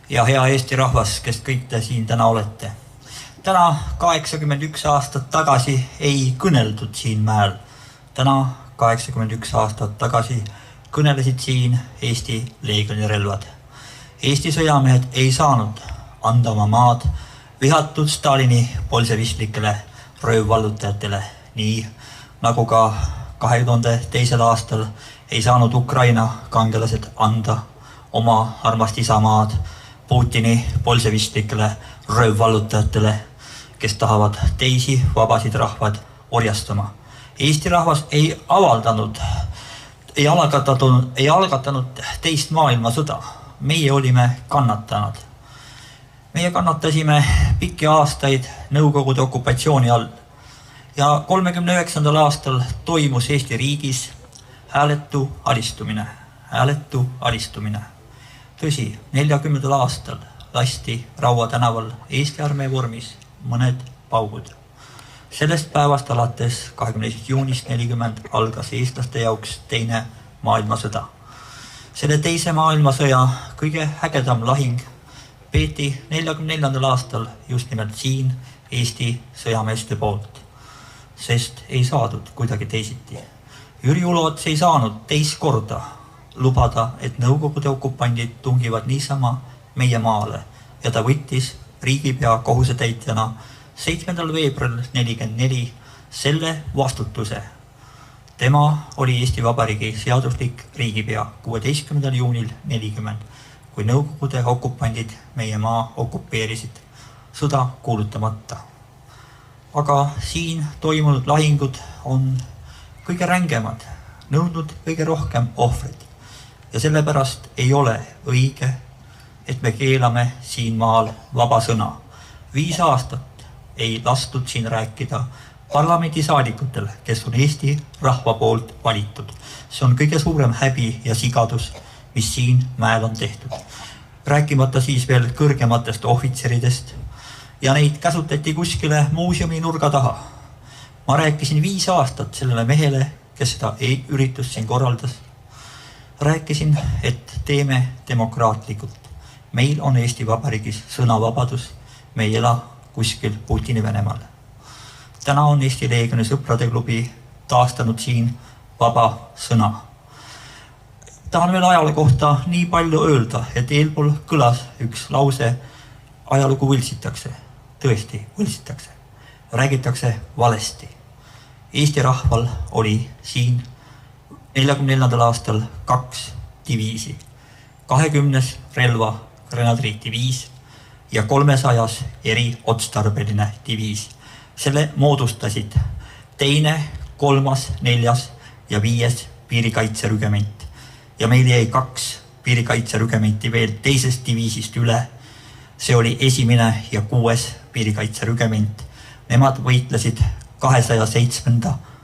ja hea Eesti rahvas, kes kõik te siin täna olete. Täna 81 aastat tagasi ei kõneldud siin mäel. Täna 81 aastat tagasi kõnelesid siin Eesti Leegioni relvad. Eesti sõjamehed ei saanud anda oma maad vihatud Stalini bolševistlikele röövvallutajatele, nii nagu ka 2002. aastal ei saanud Ukraina kangelased anda oma armast isamaad Putini bolševistlikele röövvallutajatele, kes tahavad teisi vabasid rahvad orjastama. Eesti rahvas ei algatanud teist maailmasõda. Meie olime kannatanud. Meie kannatasime pikki aastaid Nõukogude okupatsiooni all ja 39. aastal toimus Eesti riigis hääletu alistumine. Tõsi, 40. aastal lasti Raua tänaval Eesti armee vormis mõned paugud. Sellest päevast alates 21. juunist 40 algas eestlaste jaoks teine maailmasõda. Selle teise maailmasõja kõige ägedam lahing peeti 44. aastal just nimelt siin Eesti sõjameeste poolt, sest ei saadud kuidagi teisiti. Jüri Uluots ei saanud teist korda lubada, et Nõukogude okupandid tungivad niisama meie maale ja ta võttis riigipea kohusetäitjana 7. veebruaril 44 selle vastutuse Tema oli Eesti Vabariigi seaduslik riigipea 16. juunil 40, kui Nõukogude okupandid meie maa okupeerisid, sõda kuulutamata. Aga siin toimunud lahingud on kõige rängemad, nõudnud kõige rohkem ohvrid. Ja sellepärast ei ole õige, et me keelame siin maal vaba sõna. 5 aastat ei lastud siin rääkida parlamendisaadikutel, kes on Eesti rahva poolt valitud. See on kõige suurem häbi ja sigadus, mis siin mäel on tehtud. Rääkimata siis veel kõrgematest ohvitseridest ja neid käsutati kuskile muuseumi nurga taha. Ma rääkisin 5 aastat sellele mehele, kes seda üritust siin korraldas. Rääkisin, et teeme demokraatlikult. Meil on Eesti Vabariigis sõnavabadus, me ei ela kuskil Putini Venemaal. Täna on Eesti Leegioni sõprade klubi taastanud siin vaba sõna. Tahan veel ajalle kohta nii palju öelda, et eelpool kõlas üks lause, ajalugu võltsitakse, tõesti võltsitakse, räägitakse valesti. Eesti rahval oli siin 44. aastal 2 diviisi, 20. relva grenadridiviis ja 300 eriotstarbeline diviis. Selle moodustasid 2., 3., 4. ja 5. piirikaitserügement. Ja meil jäi 2 piirikaitserügementi veel 2. diviisist üle. See oli 1. ja 6. piirikaitserügement. Nemad võitlesid 207.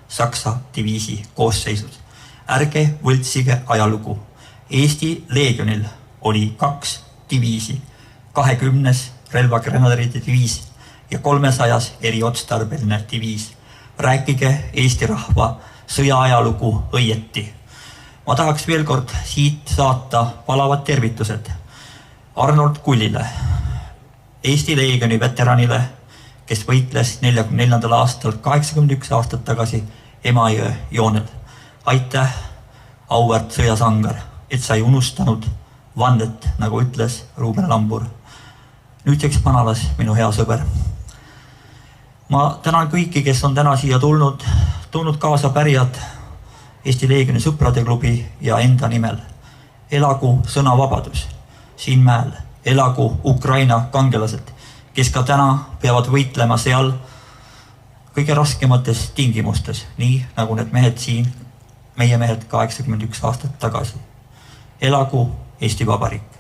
Saksa diviisi koosseisus. Ärge võltsige ajalugu. Eesti Leegionil oli 2 diviisi, 20. relvagrenadrite diviis ja 300. eriotstarbeline diviis. Rääkige Eesti rahva sõjaajalugu õieti. Ma tahaks veel kord siit saata palavad tervitused Arnold Kullile, Eesti Leegioni veteranile, kes võitles 44. aastal 81 aastat tagasi Emajõe joonel. Aitäh, auväärt sõjasangar, et sa ei unustanud vandet, nagu ütles Ruuben Lambur. Nüüdseks Manalas, minu hea sõber. Ma tänan kõiki, kes on täna siia tulnud kaasa pärijad Eesti Leegioni sõprade klubi ja enda nimel. Elagu sõnavabadus siin mäel, elagu Ukraina kangelased, kes ka täna peavad võitlema seal kõige raskemates tingimustes, nii nagu need mehed siin, meie mehed 81 aastat tagasi. Elagu Eesti Vabariik.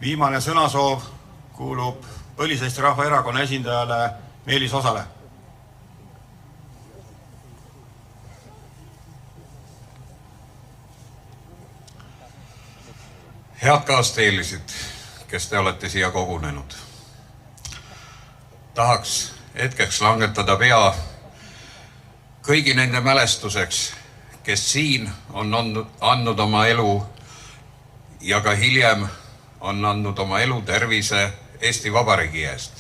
Viimane sõnasoov kuulub Põlis-Eesti Rahvaerakonna esindajale Meelis Osale. Head kaasteelised, kes te olete siia kogunenud. Tahaks hetkeks langetada pea kõigi nende mälestuseks, kes siin on andnud oma elu ja ka hiljem on andnud oma elu tervise Eesti Vabariigi eest.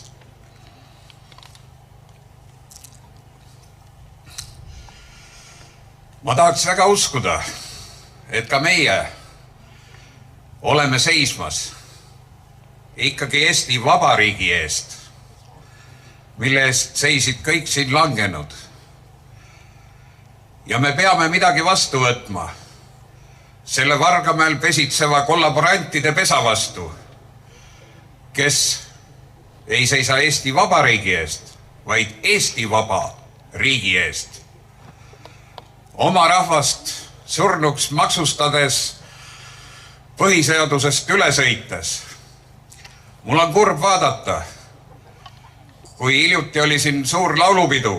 Ma tahaks väga uskuda, et ka meie oleme seismas ikkagi Eesti Vabariigi eest, mille eest seisid kõik siin langenud. Ja me peame midagi vastu võtma selle Vargamäel pesitseva kollaborantide pesa vastu, kes ei seisa Eesti Vabariigi eest, vaid Eesti vaba riigi eest. Oma rahvast surnuks maksustades, põhiseadusest üle sõites. Mul on kurb vaadata, kui hiljuti oli siin suur laulupidu.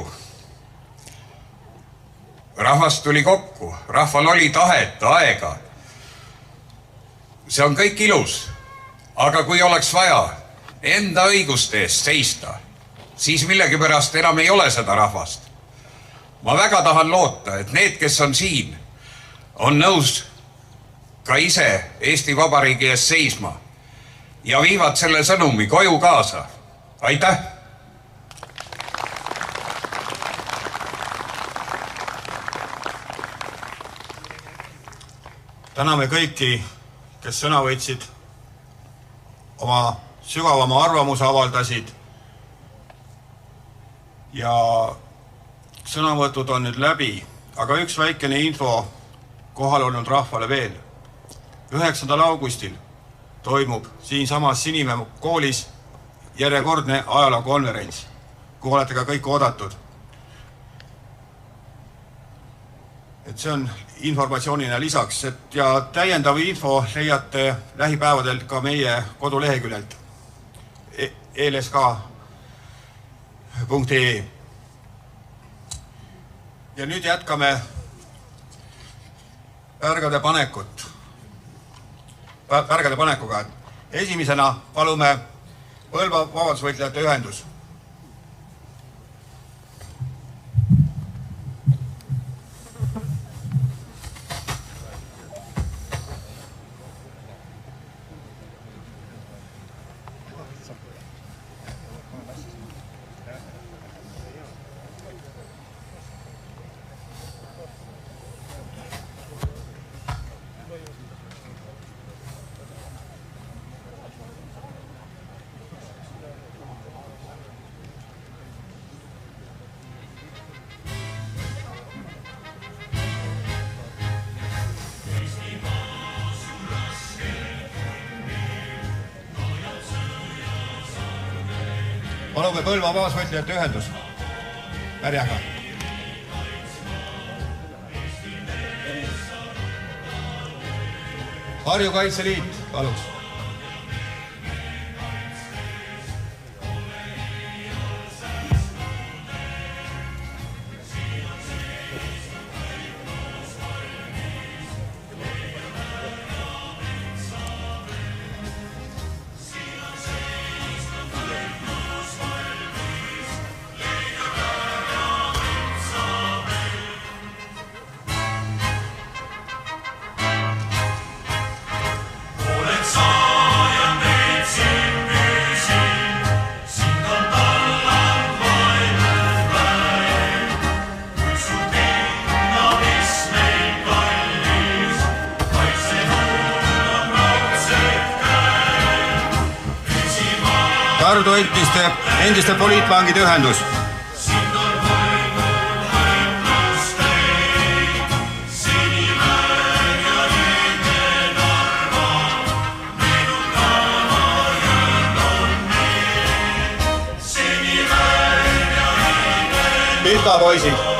Rahvas tuli kokku, rahval oli tahet, aega. See on kõik ilus, aga kui oleks vaja enda õiguste eest seista, siis millegipärast enam ei ole seda rahvast. Ma väga tahan loota, et need, kes on siin, on nõus ka ise Eesti Vabariigi eest seisma ja viivad selle sõnumi koju kaasa. Aitäh! Täname kõiki, kes sõna võtsid. oma sügavama arvamuse avaldasid ja sõnavõtud on nüüd läbi, aga üks väikene info kohal olnud rahvale veel. 9. augustil toimub siinsamas Sinimäe koolis järjekordne ajalookonverents, kuhu olete ka kõik oodatud. Et see on informatsioonina lisaks ja täiendav info leiate lähipäevadel ka meie koduleheküljelt lsk.ee. Ja nüüd jätkame pärgade panekuga. Esimesena palume Põlva vabadusvõitlejate ühendus. Palume Põlva vabadusvõitlejate ühendus. Märjaga. Harju Kaitseliit, paluks. Tartu endiste poliitvangide ühendus. Pikapoisid.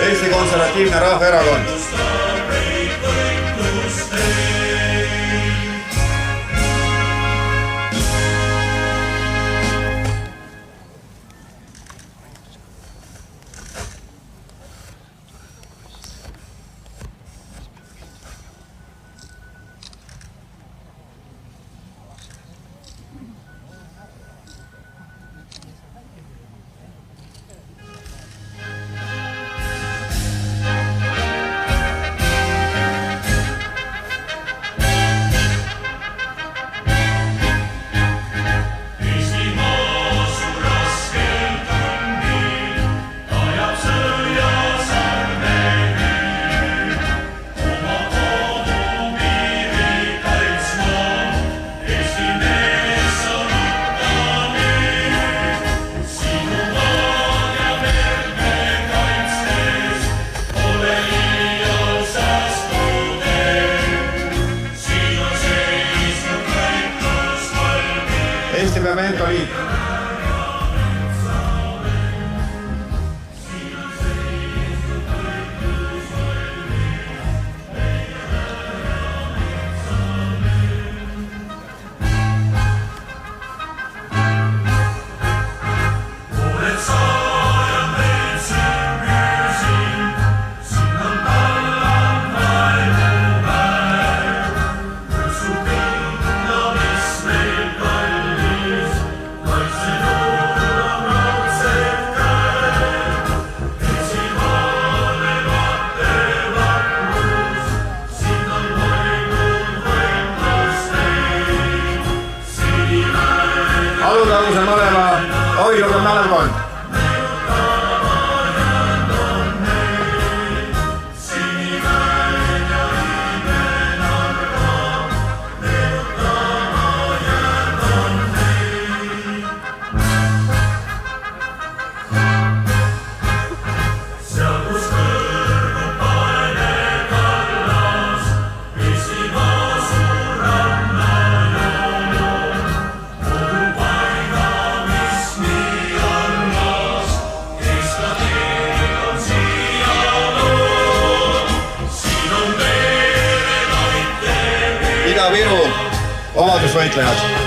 Eesti Konservatiivne Rahvaerakond. Eesti Memento Liit. võitlejad.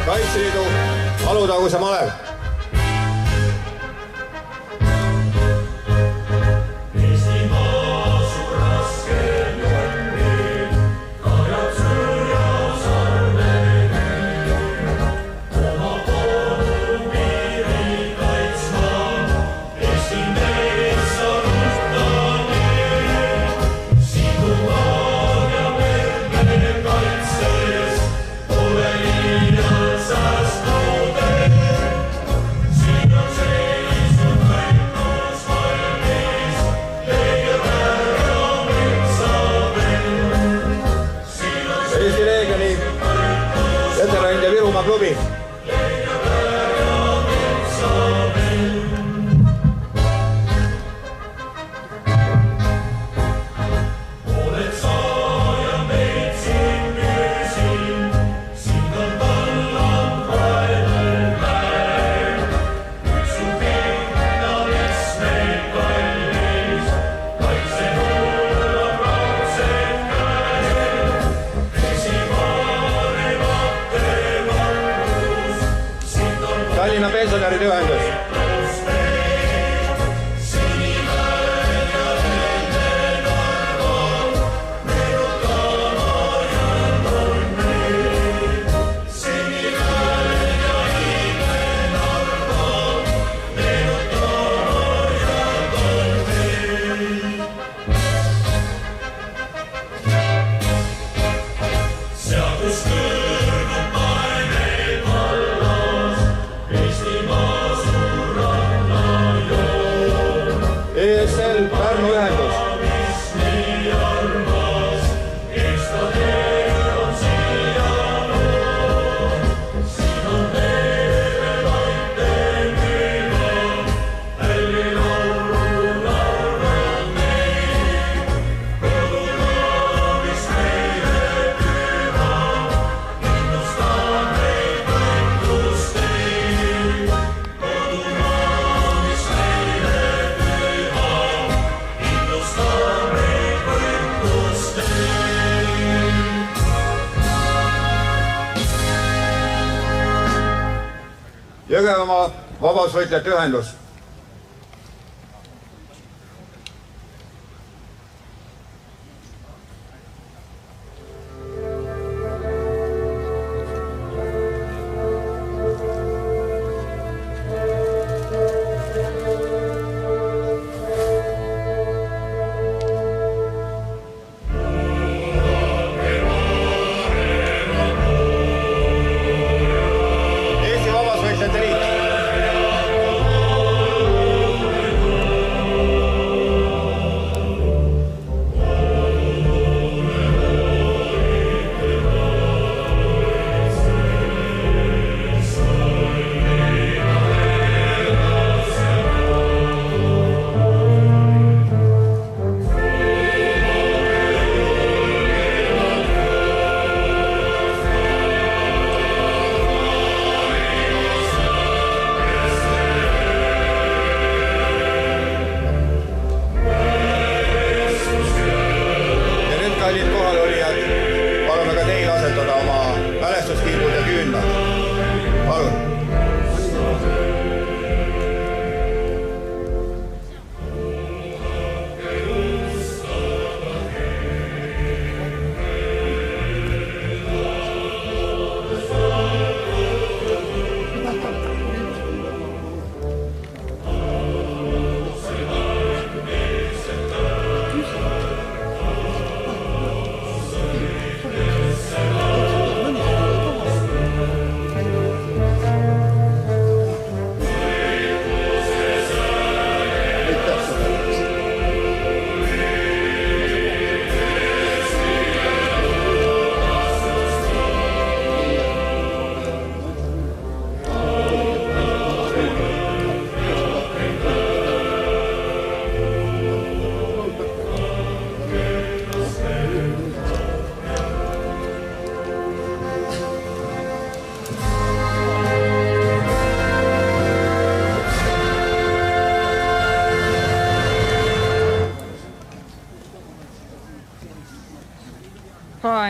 Kaitseliidu Alutaguse malev. Klubi. Tallinna pensionäride ühendus. ESL Pärnu ühendus. Jõgevamaa vabadusvõitlejate ühendus.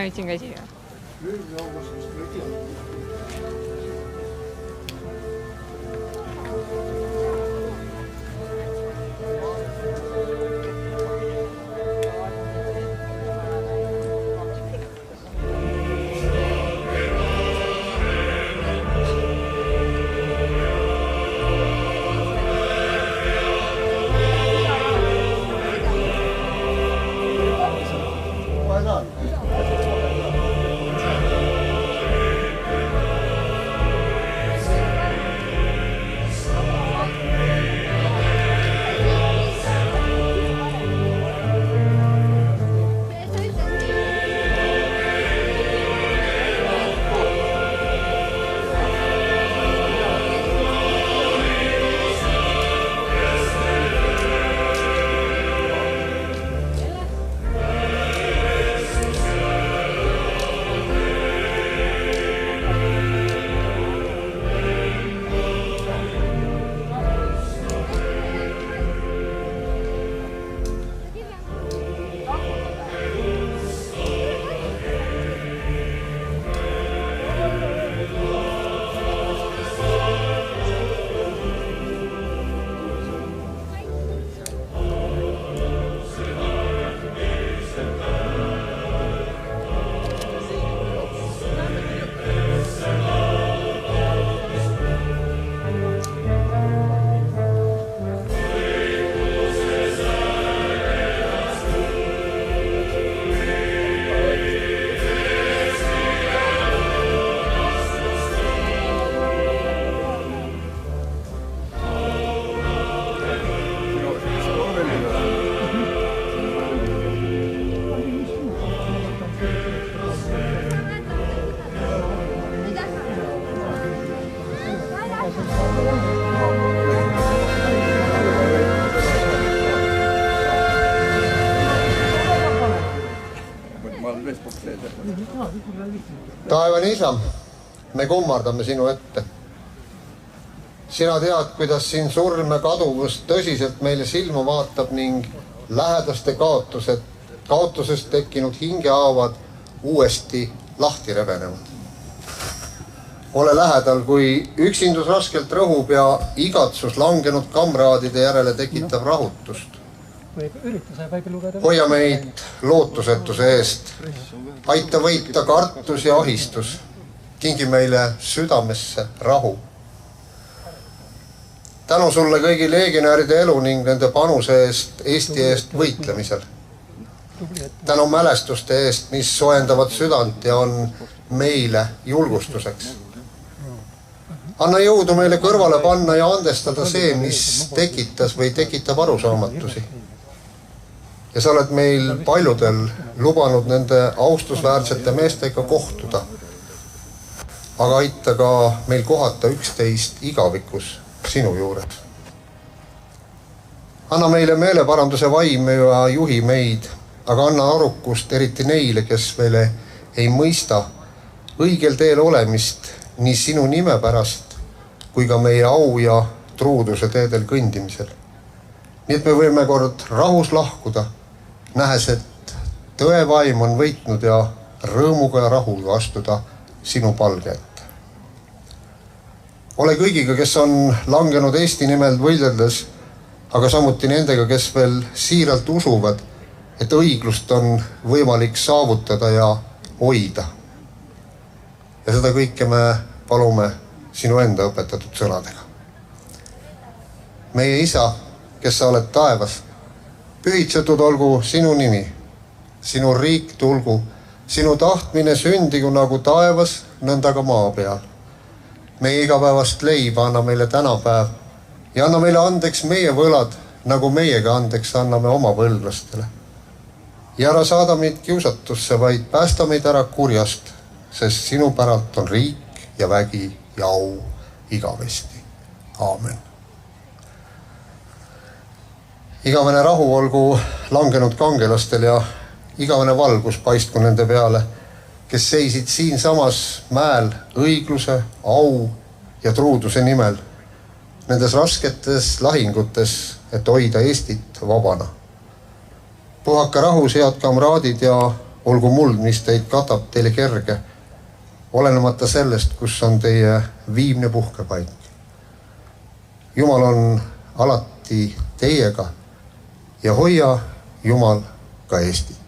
上一进个节。Taevane isa, me kummardame sinu ette. Sina tead, kuidas siin surm ja kaduvus tõsiselt meile silma vaatab ning lähedaste kaotusest tekkinud hingehaavad uuesti lahti rebenevad. Ole lähedal, kui üksindus raskelt rõhub ja igatsus langenud kamraadide järele tekitab rahutust. Hoia meid lootusetuse eest, aita võita kartus ja ahistus, kingi meile südamesse rahu. Tänu sulle kõigi legionäride elu ning nende panuse eest Eesti eest võitlemisel. Tänu mälestuste eest, mis soendavad südant ja on meile julgustuseks. Anna jõudu meile kõrvale panna ja andestada see, mis tekitas või tekitab arusaamatusi. Ja sa oled meil paljudel lubanud nende austusväärsete meestega kohtuda. Aga aita ka meil kohata üksteist igavikus sinu juures. Anna meile meeleparanduse vaime ja juhi meid, aga anna arukust eriti neile, kes veel ei mõista õigel teel olemist nii sinu nime pärast kui ka meie au ja truuduse teedel kõndimisel. Nii et me võime kord rahus lahkuda, nähes, et tõe vaim on võitnud ja rõõmuga ja rahuga astuda sinu palge ette. Ole kõigiga, kes on langenud Eesti nimel võideldes, aga samuti nendega, kes veel siiralt usuvad, et õiglust on võimalik saavutada ja hoida. Ja seda kõike me palume sinu enda õpetatud sõnadega. Meie isa, kes sa oled taevas, pühitsetud olgu sinu nimi, sinu riik tulgu, sinu tahtmine sündigu nagu taevas, nõnda ka maa peal. Meie igapäevast leiba anna meile tänapäev ja anna meile andeks meie võlad, nagu meiega andeks anname oma võlglastele. Ja ära saada meid kiusatusse, vaid päästa meid ära kurjast, sest sinu päralt on riik ja vägi ja au igavesti. Aamen. Igavene rahu olgu langenud kangelastel ja igavene valgus paistku nende peale, kes seisid siin samas mäel õigluse, au ja truuduse nimel, nendes rasketes lahingutes, et hoida Eestit vabana. Puhaka rahus, head kamraadid, ja olgu muld, mis teid katab, teile kerge, olenemata sellest, kus on teie viimne puhkepaik. Jumal on alati teiega ja hoia Jumal ka Eestit.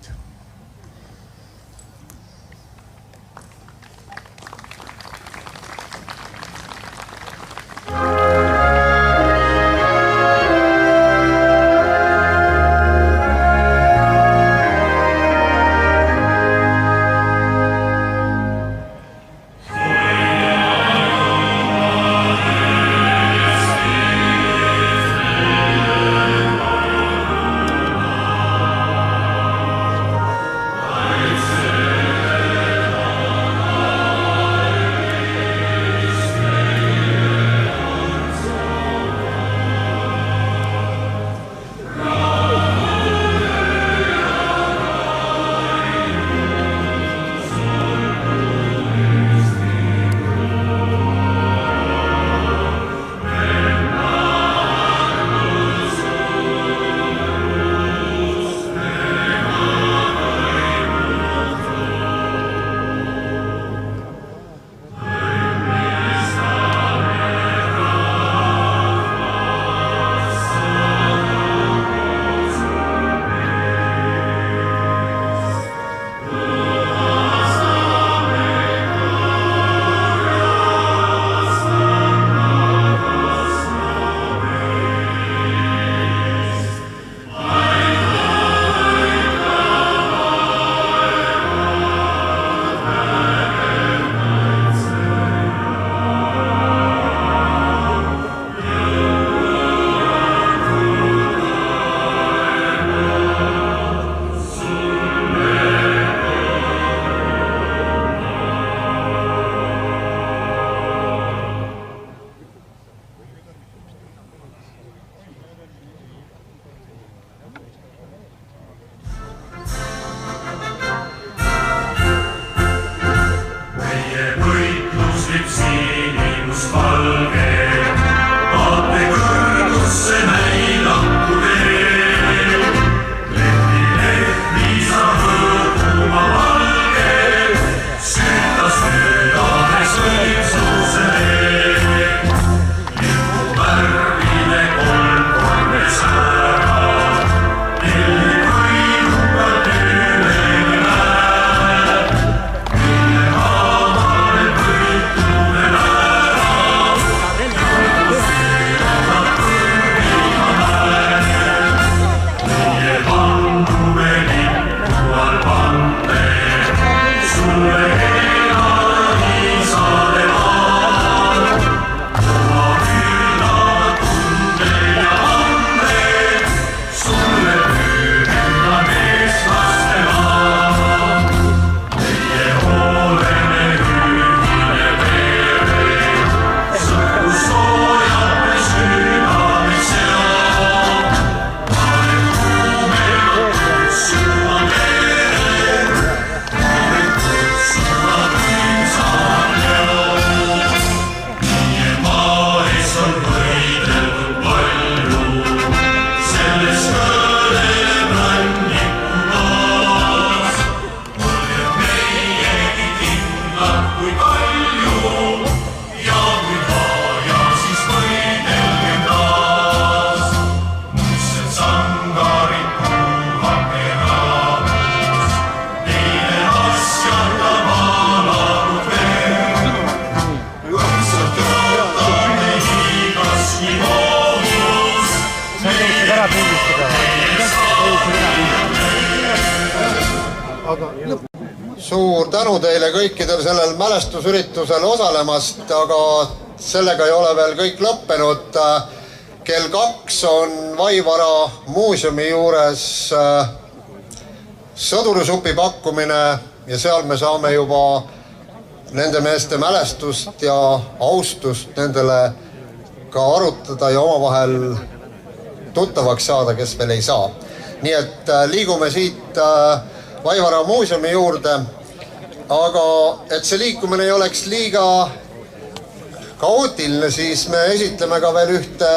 Suur tänu teile kõikidel sellel mälestusüritusel osalemast, aga sellega ei ole veel kõik lõppenud. Kell 2 on Vaivara muuseumi juures sõdurisupi pakkumine ja seal me saame juba nende meeste mälestust ja austust nendele ka arutada ja omavahel tuttavaks saada, kes veel ei saa. Nii et liigume siit Vaivara muuseumi juurde, aga et see liikumine ei oleks liiga kaootiline, siis me esitleme ka veel ühte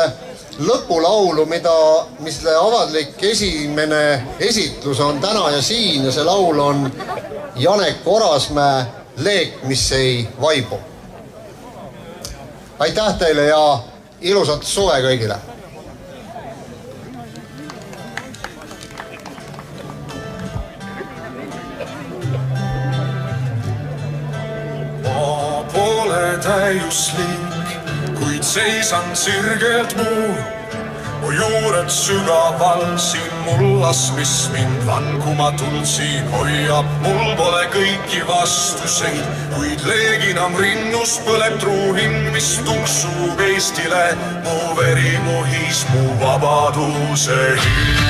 lõpulaulu, mille avalik esimene esitlus on täna ja siin ja see laul on Janek Orasmäe Leek, mis ei vaibu. Aitäh teile ja ilusat suve kõigile! Ma pole täiuslik, kuid seisan sirgelt muu. Mu juured sügaval siin mullas, mis mind vankumatult siin hoiab. Mul pole kõiki vastuseid, kuid leeginam rinnus põleb truuhin, mis tuksub Eestile. Mu veri, mu hiis, mu vabaduse hind.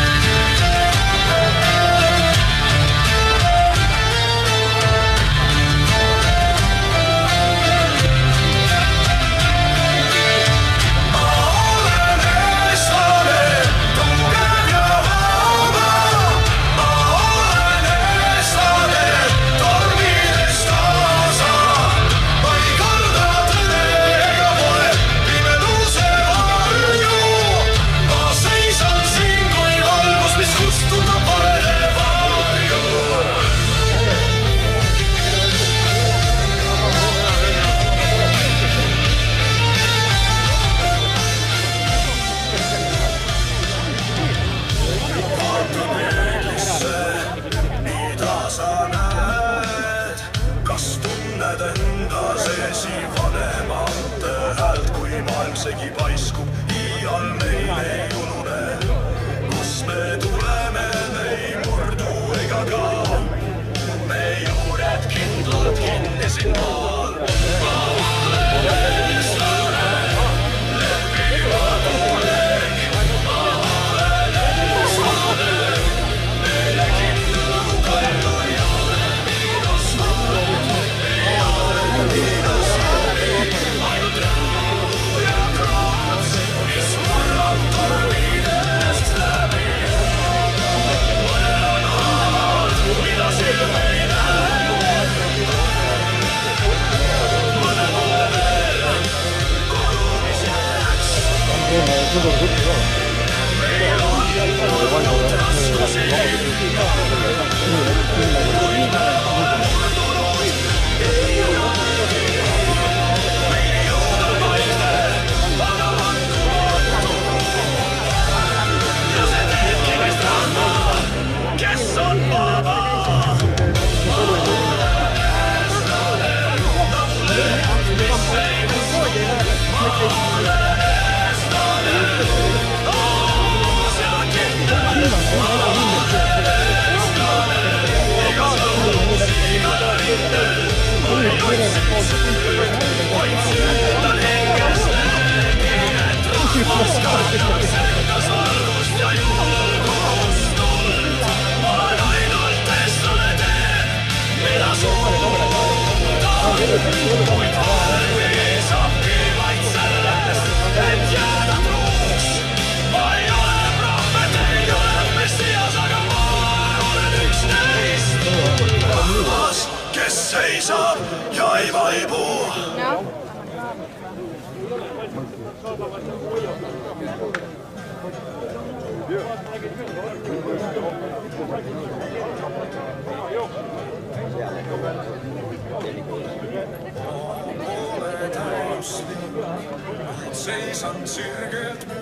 Seisan sirgelt mu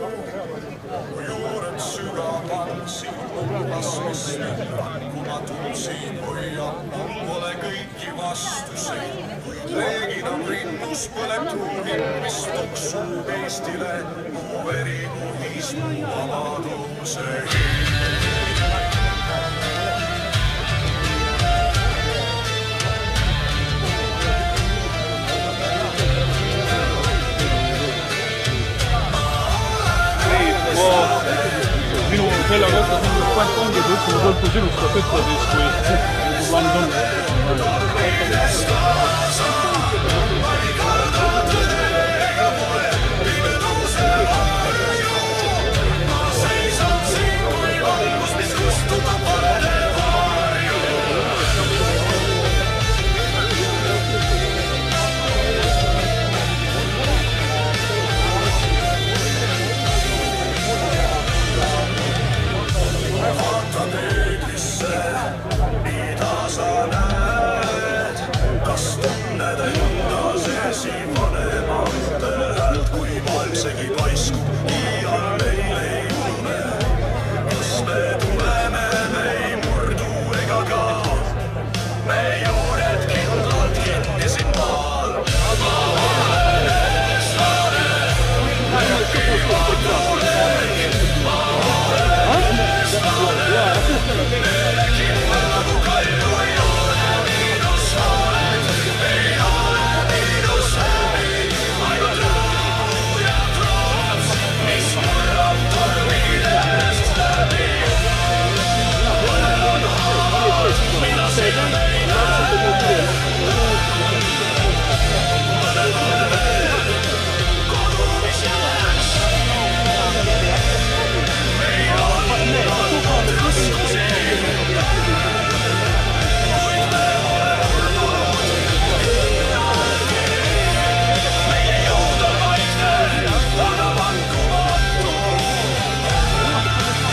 juured sügaval siin mullas, mis mind vankumatult siin hoiab. Mul pole kõiki vastuseid, kuid leeginam rinnus põleb truuhin, mis tuksub Eestile. Mu veri, mu hiis, mu vabaduse hind. Minu selle kohta sinust päht ongi, et ütleme sõltu sinust, kas ütle siis, kui plaanid on. lapsi vanemate häält, kui maailm segi paiskub, iial meil ei une. Kas me tuleme, me ei murdu ega ka, me juured kindlalt kinni siin maal. Ma olen eestlane, äkki ma tulen, ma olen eestlane, äkki ma nagu kalju ei ole miinus oled, ei ole miinus häbi, ainult rõõmu ja trots, mis murrab tormidest läbi. Mul on haas, mida silm ei näe, kodu, mis jääks. Meil on olnud raskusi, kuid me oleme olnud iialgi. Meie jõud on vaikne, aga vankumatu.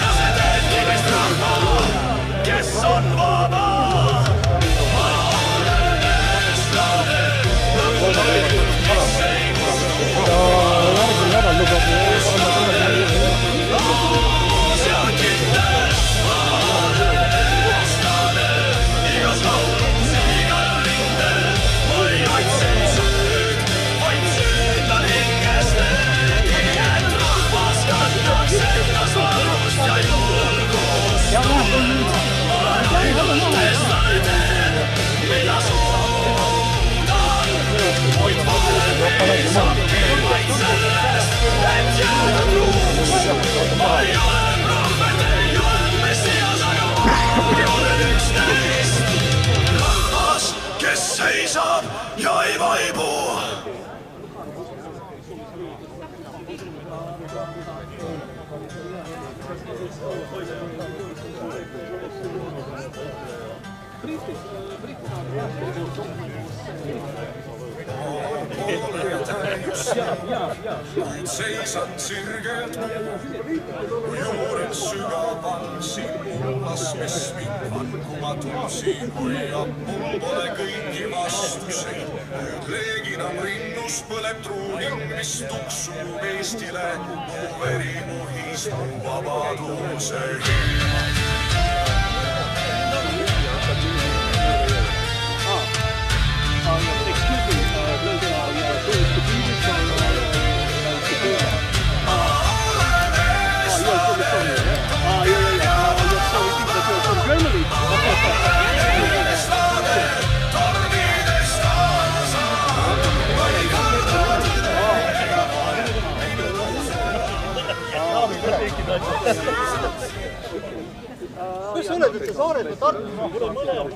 Ja see teebki meist rahva, kes on vaba. Ma olen eestlane, lõpulikult, kes ei murdu. Loos ja kindel, ma olen eestlane, igas laulus, igal rindel. Ma ei otsi süüd, vaid süüdan hinges tegi, et rahvas kandaks endas valust ja julgust. Ma olen ainult eestlane teen, mida suudan, muid vahepeal saab vaid sellest, et jääda truus. Ma ei ole prohvet, ei ole messias, aga ma olen üks neist. Rahvas, kes seisab ja ei vaibu. Kuid seisan sirgelt mu juured sügaval siin mullas, mis mind vankumatu siin hoiab. Mul pole kõiki vastuseid, nüüd leeginam rinnus põleb truuning, mis tuksub Eestile. Mu veri, mu hiis, mu vabaduse hind. Kus sa oled, et sa saared või Tartus? Mul on mõlemad.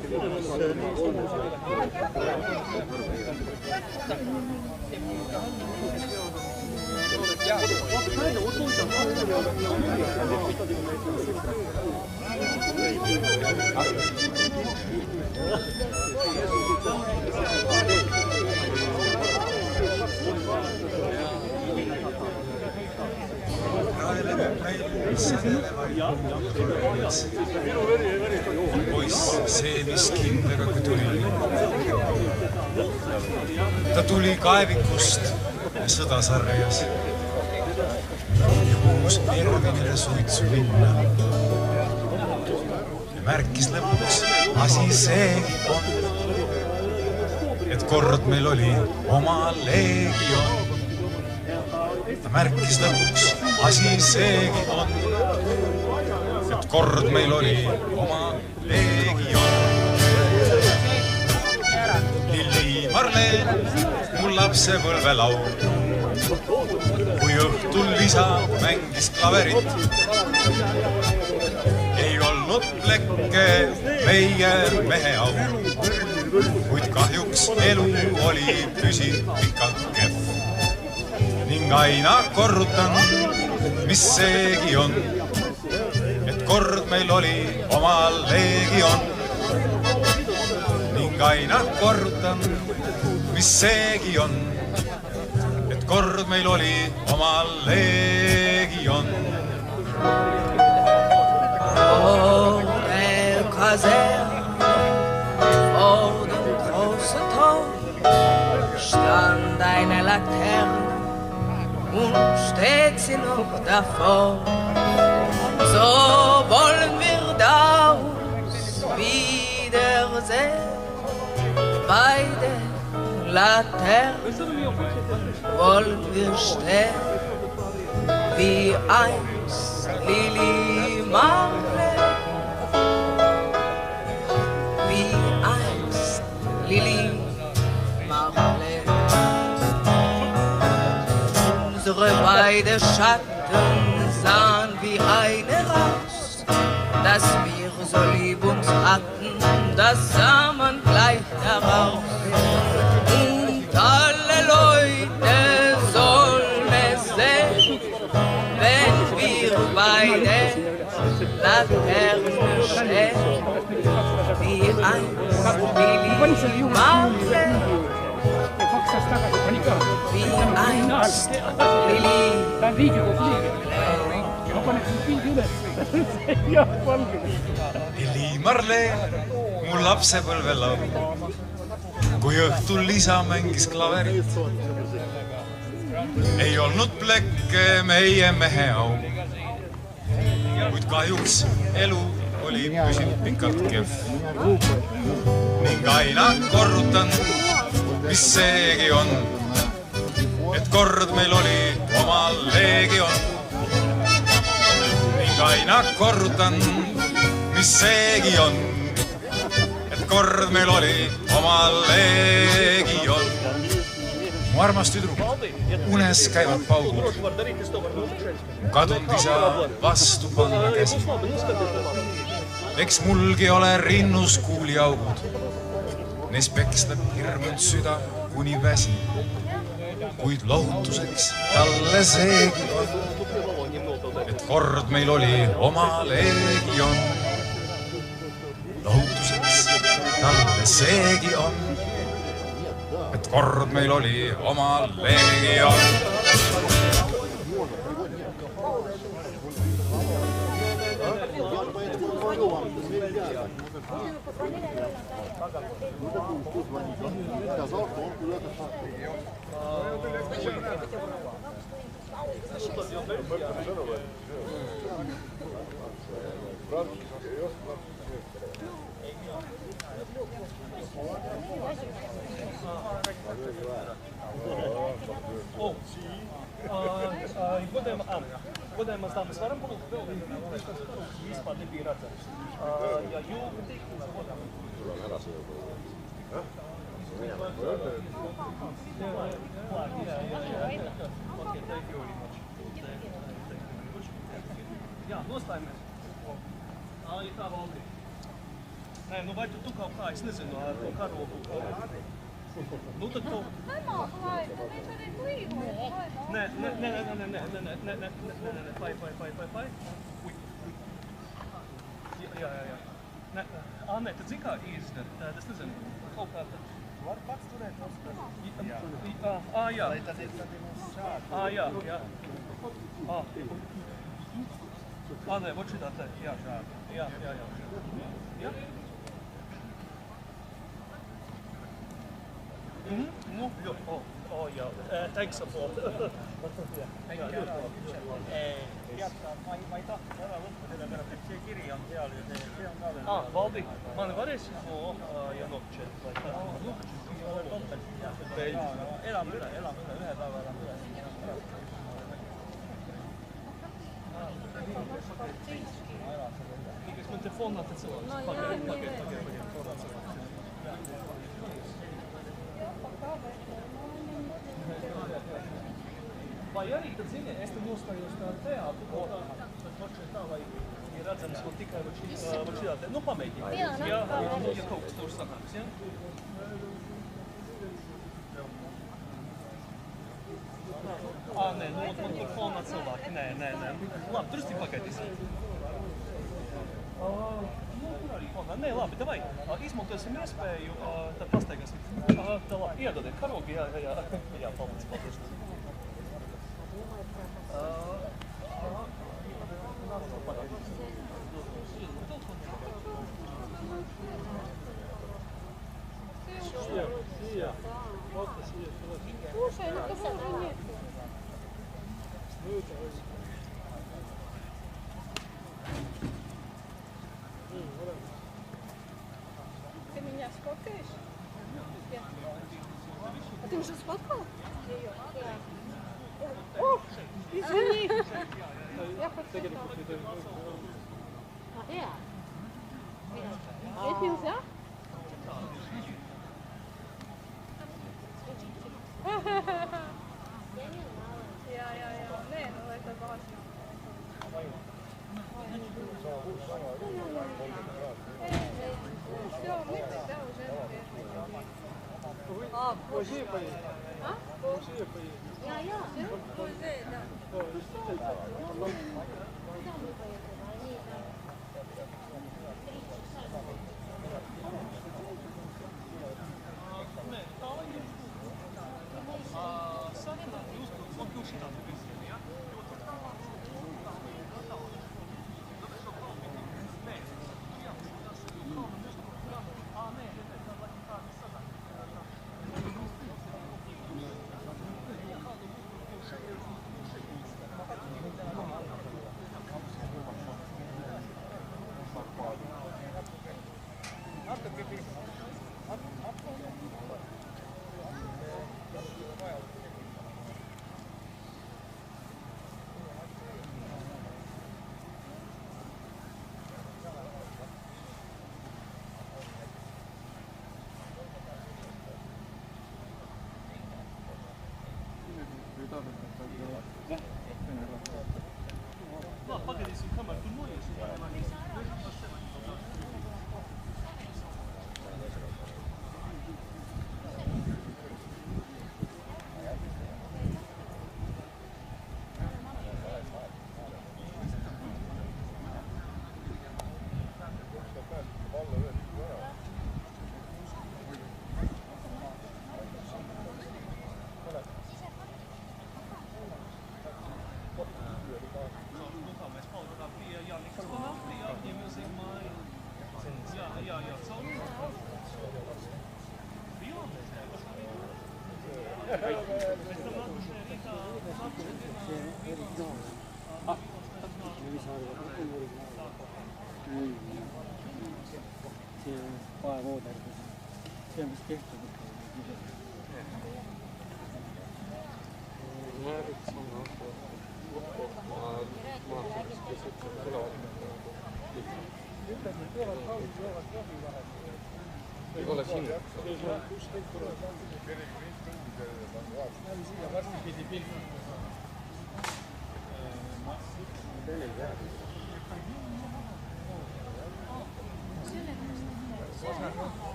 Poiss, see mis kindlega kui tuli. Ta tuli kaevikust ja sõda sarjas. Ja kuus ermine suitsu linna. Ja märkis lõpuks asi seegi on, et kord meil oli oma leegion. Ta märkis lõpuks asi seegi on, et kord meil oli oma leegion. Lilli Marleen, mul lapsepõlve laul, kui õhtul isa mängis klaverit. Ei olnud plekke meie mehe au, kuid kahjuks elu oli püsinud pikalt kehv. Ning aina korrutan, mis seegi on, et kord meil oli oma leegion. Ning aina korrutan, mis seegi on, et kord meil oli oma leegion. Kaserne vor dem großen Tor stand deine Laterne und steht sie noch davor. So wollen wir daraus wiedersehen. Beide Laternen wollen wir stehen, wie einst Lili Marleen, wie einst Lili Marleen. Unsere beide Schatten sahen wie eine raus, dass wir so lieb uns hatten, das sah man gleich daraus. Und alle Leute sollen es sehen, wenn wir beide Laternen stehen, wie einst Lili Marleen, wie einst Lili Lili Marleen, mu lapsepõlvelaul, kui õhtul isa mängis klaverit. Ei olnud plekke meie mehe au, kuid kahjuks elu oli püsinud pikalt kehv. Ning aina korrutan, mis seegi on, et kord meil oli oma leegion. Ning aina korrutan, mis seegi on, et kord meil oli oma leegion. Mu armas tüdruk, unes käivad paugud, mu kadunud isa vastu panna käsi. Eks mulgi ole rinnus kuuliaugud, neis peksleb hirmunud süda kuni väsi, kuid lohutuseks talle seegi on, et kord meil oli oma leegion. Lohutuseks talle seegi on, et kord meil oli oma leegion. Godējumās dāmas, varam palūgt vēl vienu, vispār nebija redzams. Ja jūga tikums godām. Jā, nostājamies. Ja tā valdīja. Nē, nu vai tu kaut kā, es nezinu, ar to karogu. Nu tad tu... Nē, pai. Jā. Nē, tad zini kā izdara, es nezinu, kaut kā tad... Var pats turēt tos? Jā. Lai tad ir mums šādi. Jā. Nē, vot šitā te, jā. Jā. Nu, jā. Thanks a lot. Ma ei tahtnud ära võtta sellepärast, et see kiri on seal ja see on ka veel. Valdi, ma varēs ja nokčet. Elame üle, ühe päeva elame üle. Kas me telefon näete sõnast? Paged. Vai arī, tad zini, es te nostājos tā teātru kodā, tad nošķiet tā, vai ir redzams, ko tikai var šitā te, nu pamēģināt. Jā, ja kaut kas tur sanāks, ja? Nē, nu, man tur fonā cilvēki, nē. Labi, tur es tik pagaidīsim. Nu, tur arī fonā. Nē, labi, davai, izmantosim iespēju, tad pastaigāsim. Tā labi, iedodiet karogi, jā, paldies. Ты меня сфоткаешь? А ты уже сфоткал? О, извини. Я хотела. Нет, нельзя? Я. Не, ну это важно. Все, мы тогда уже наверное. Позже поедем. А? Позже поедем. Я. Позже, да.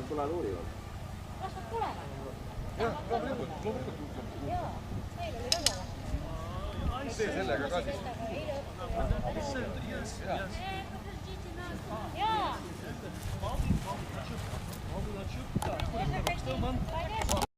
Tulevad uurivad. Kas nad tulevad? Jah, loomulikult. Jaa, neil oli väga. Tee sellega ka siis. Jaa.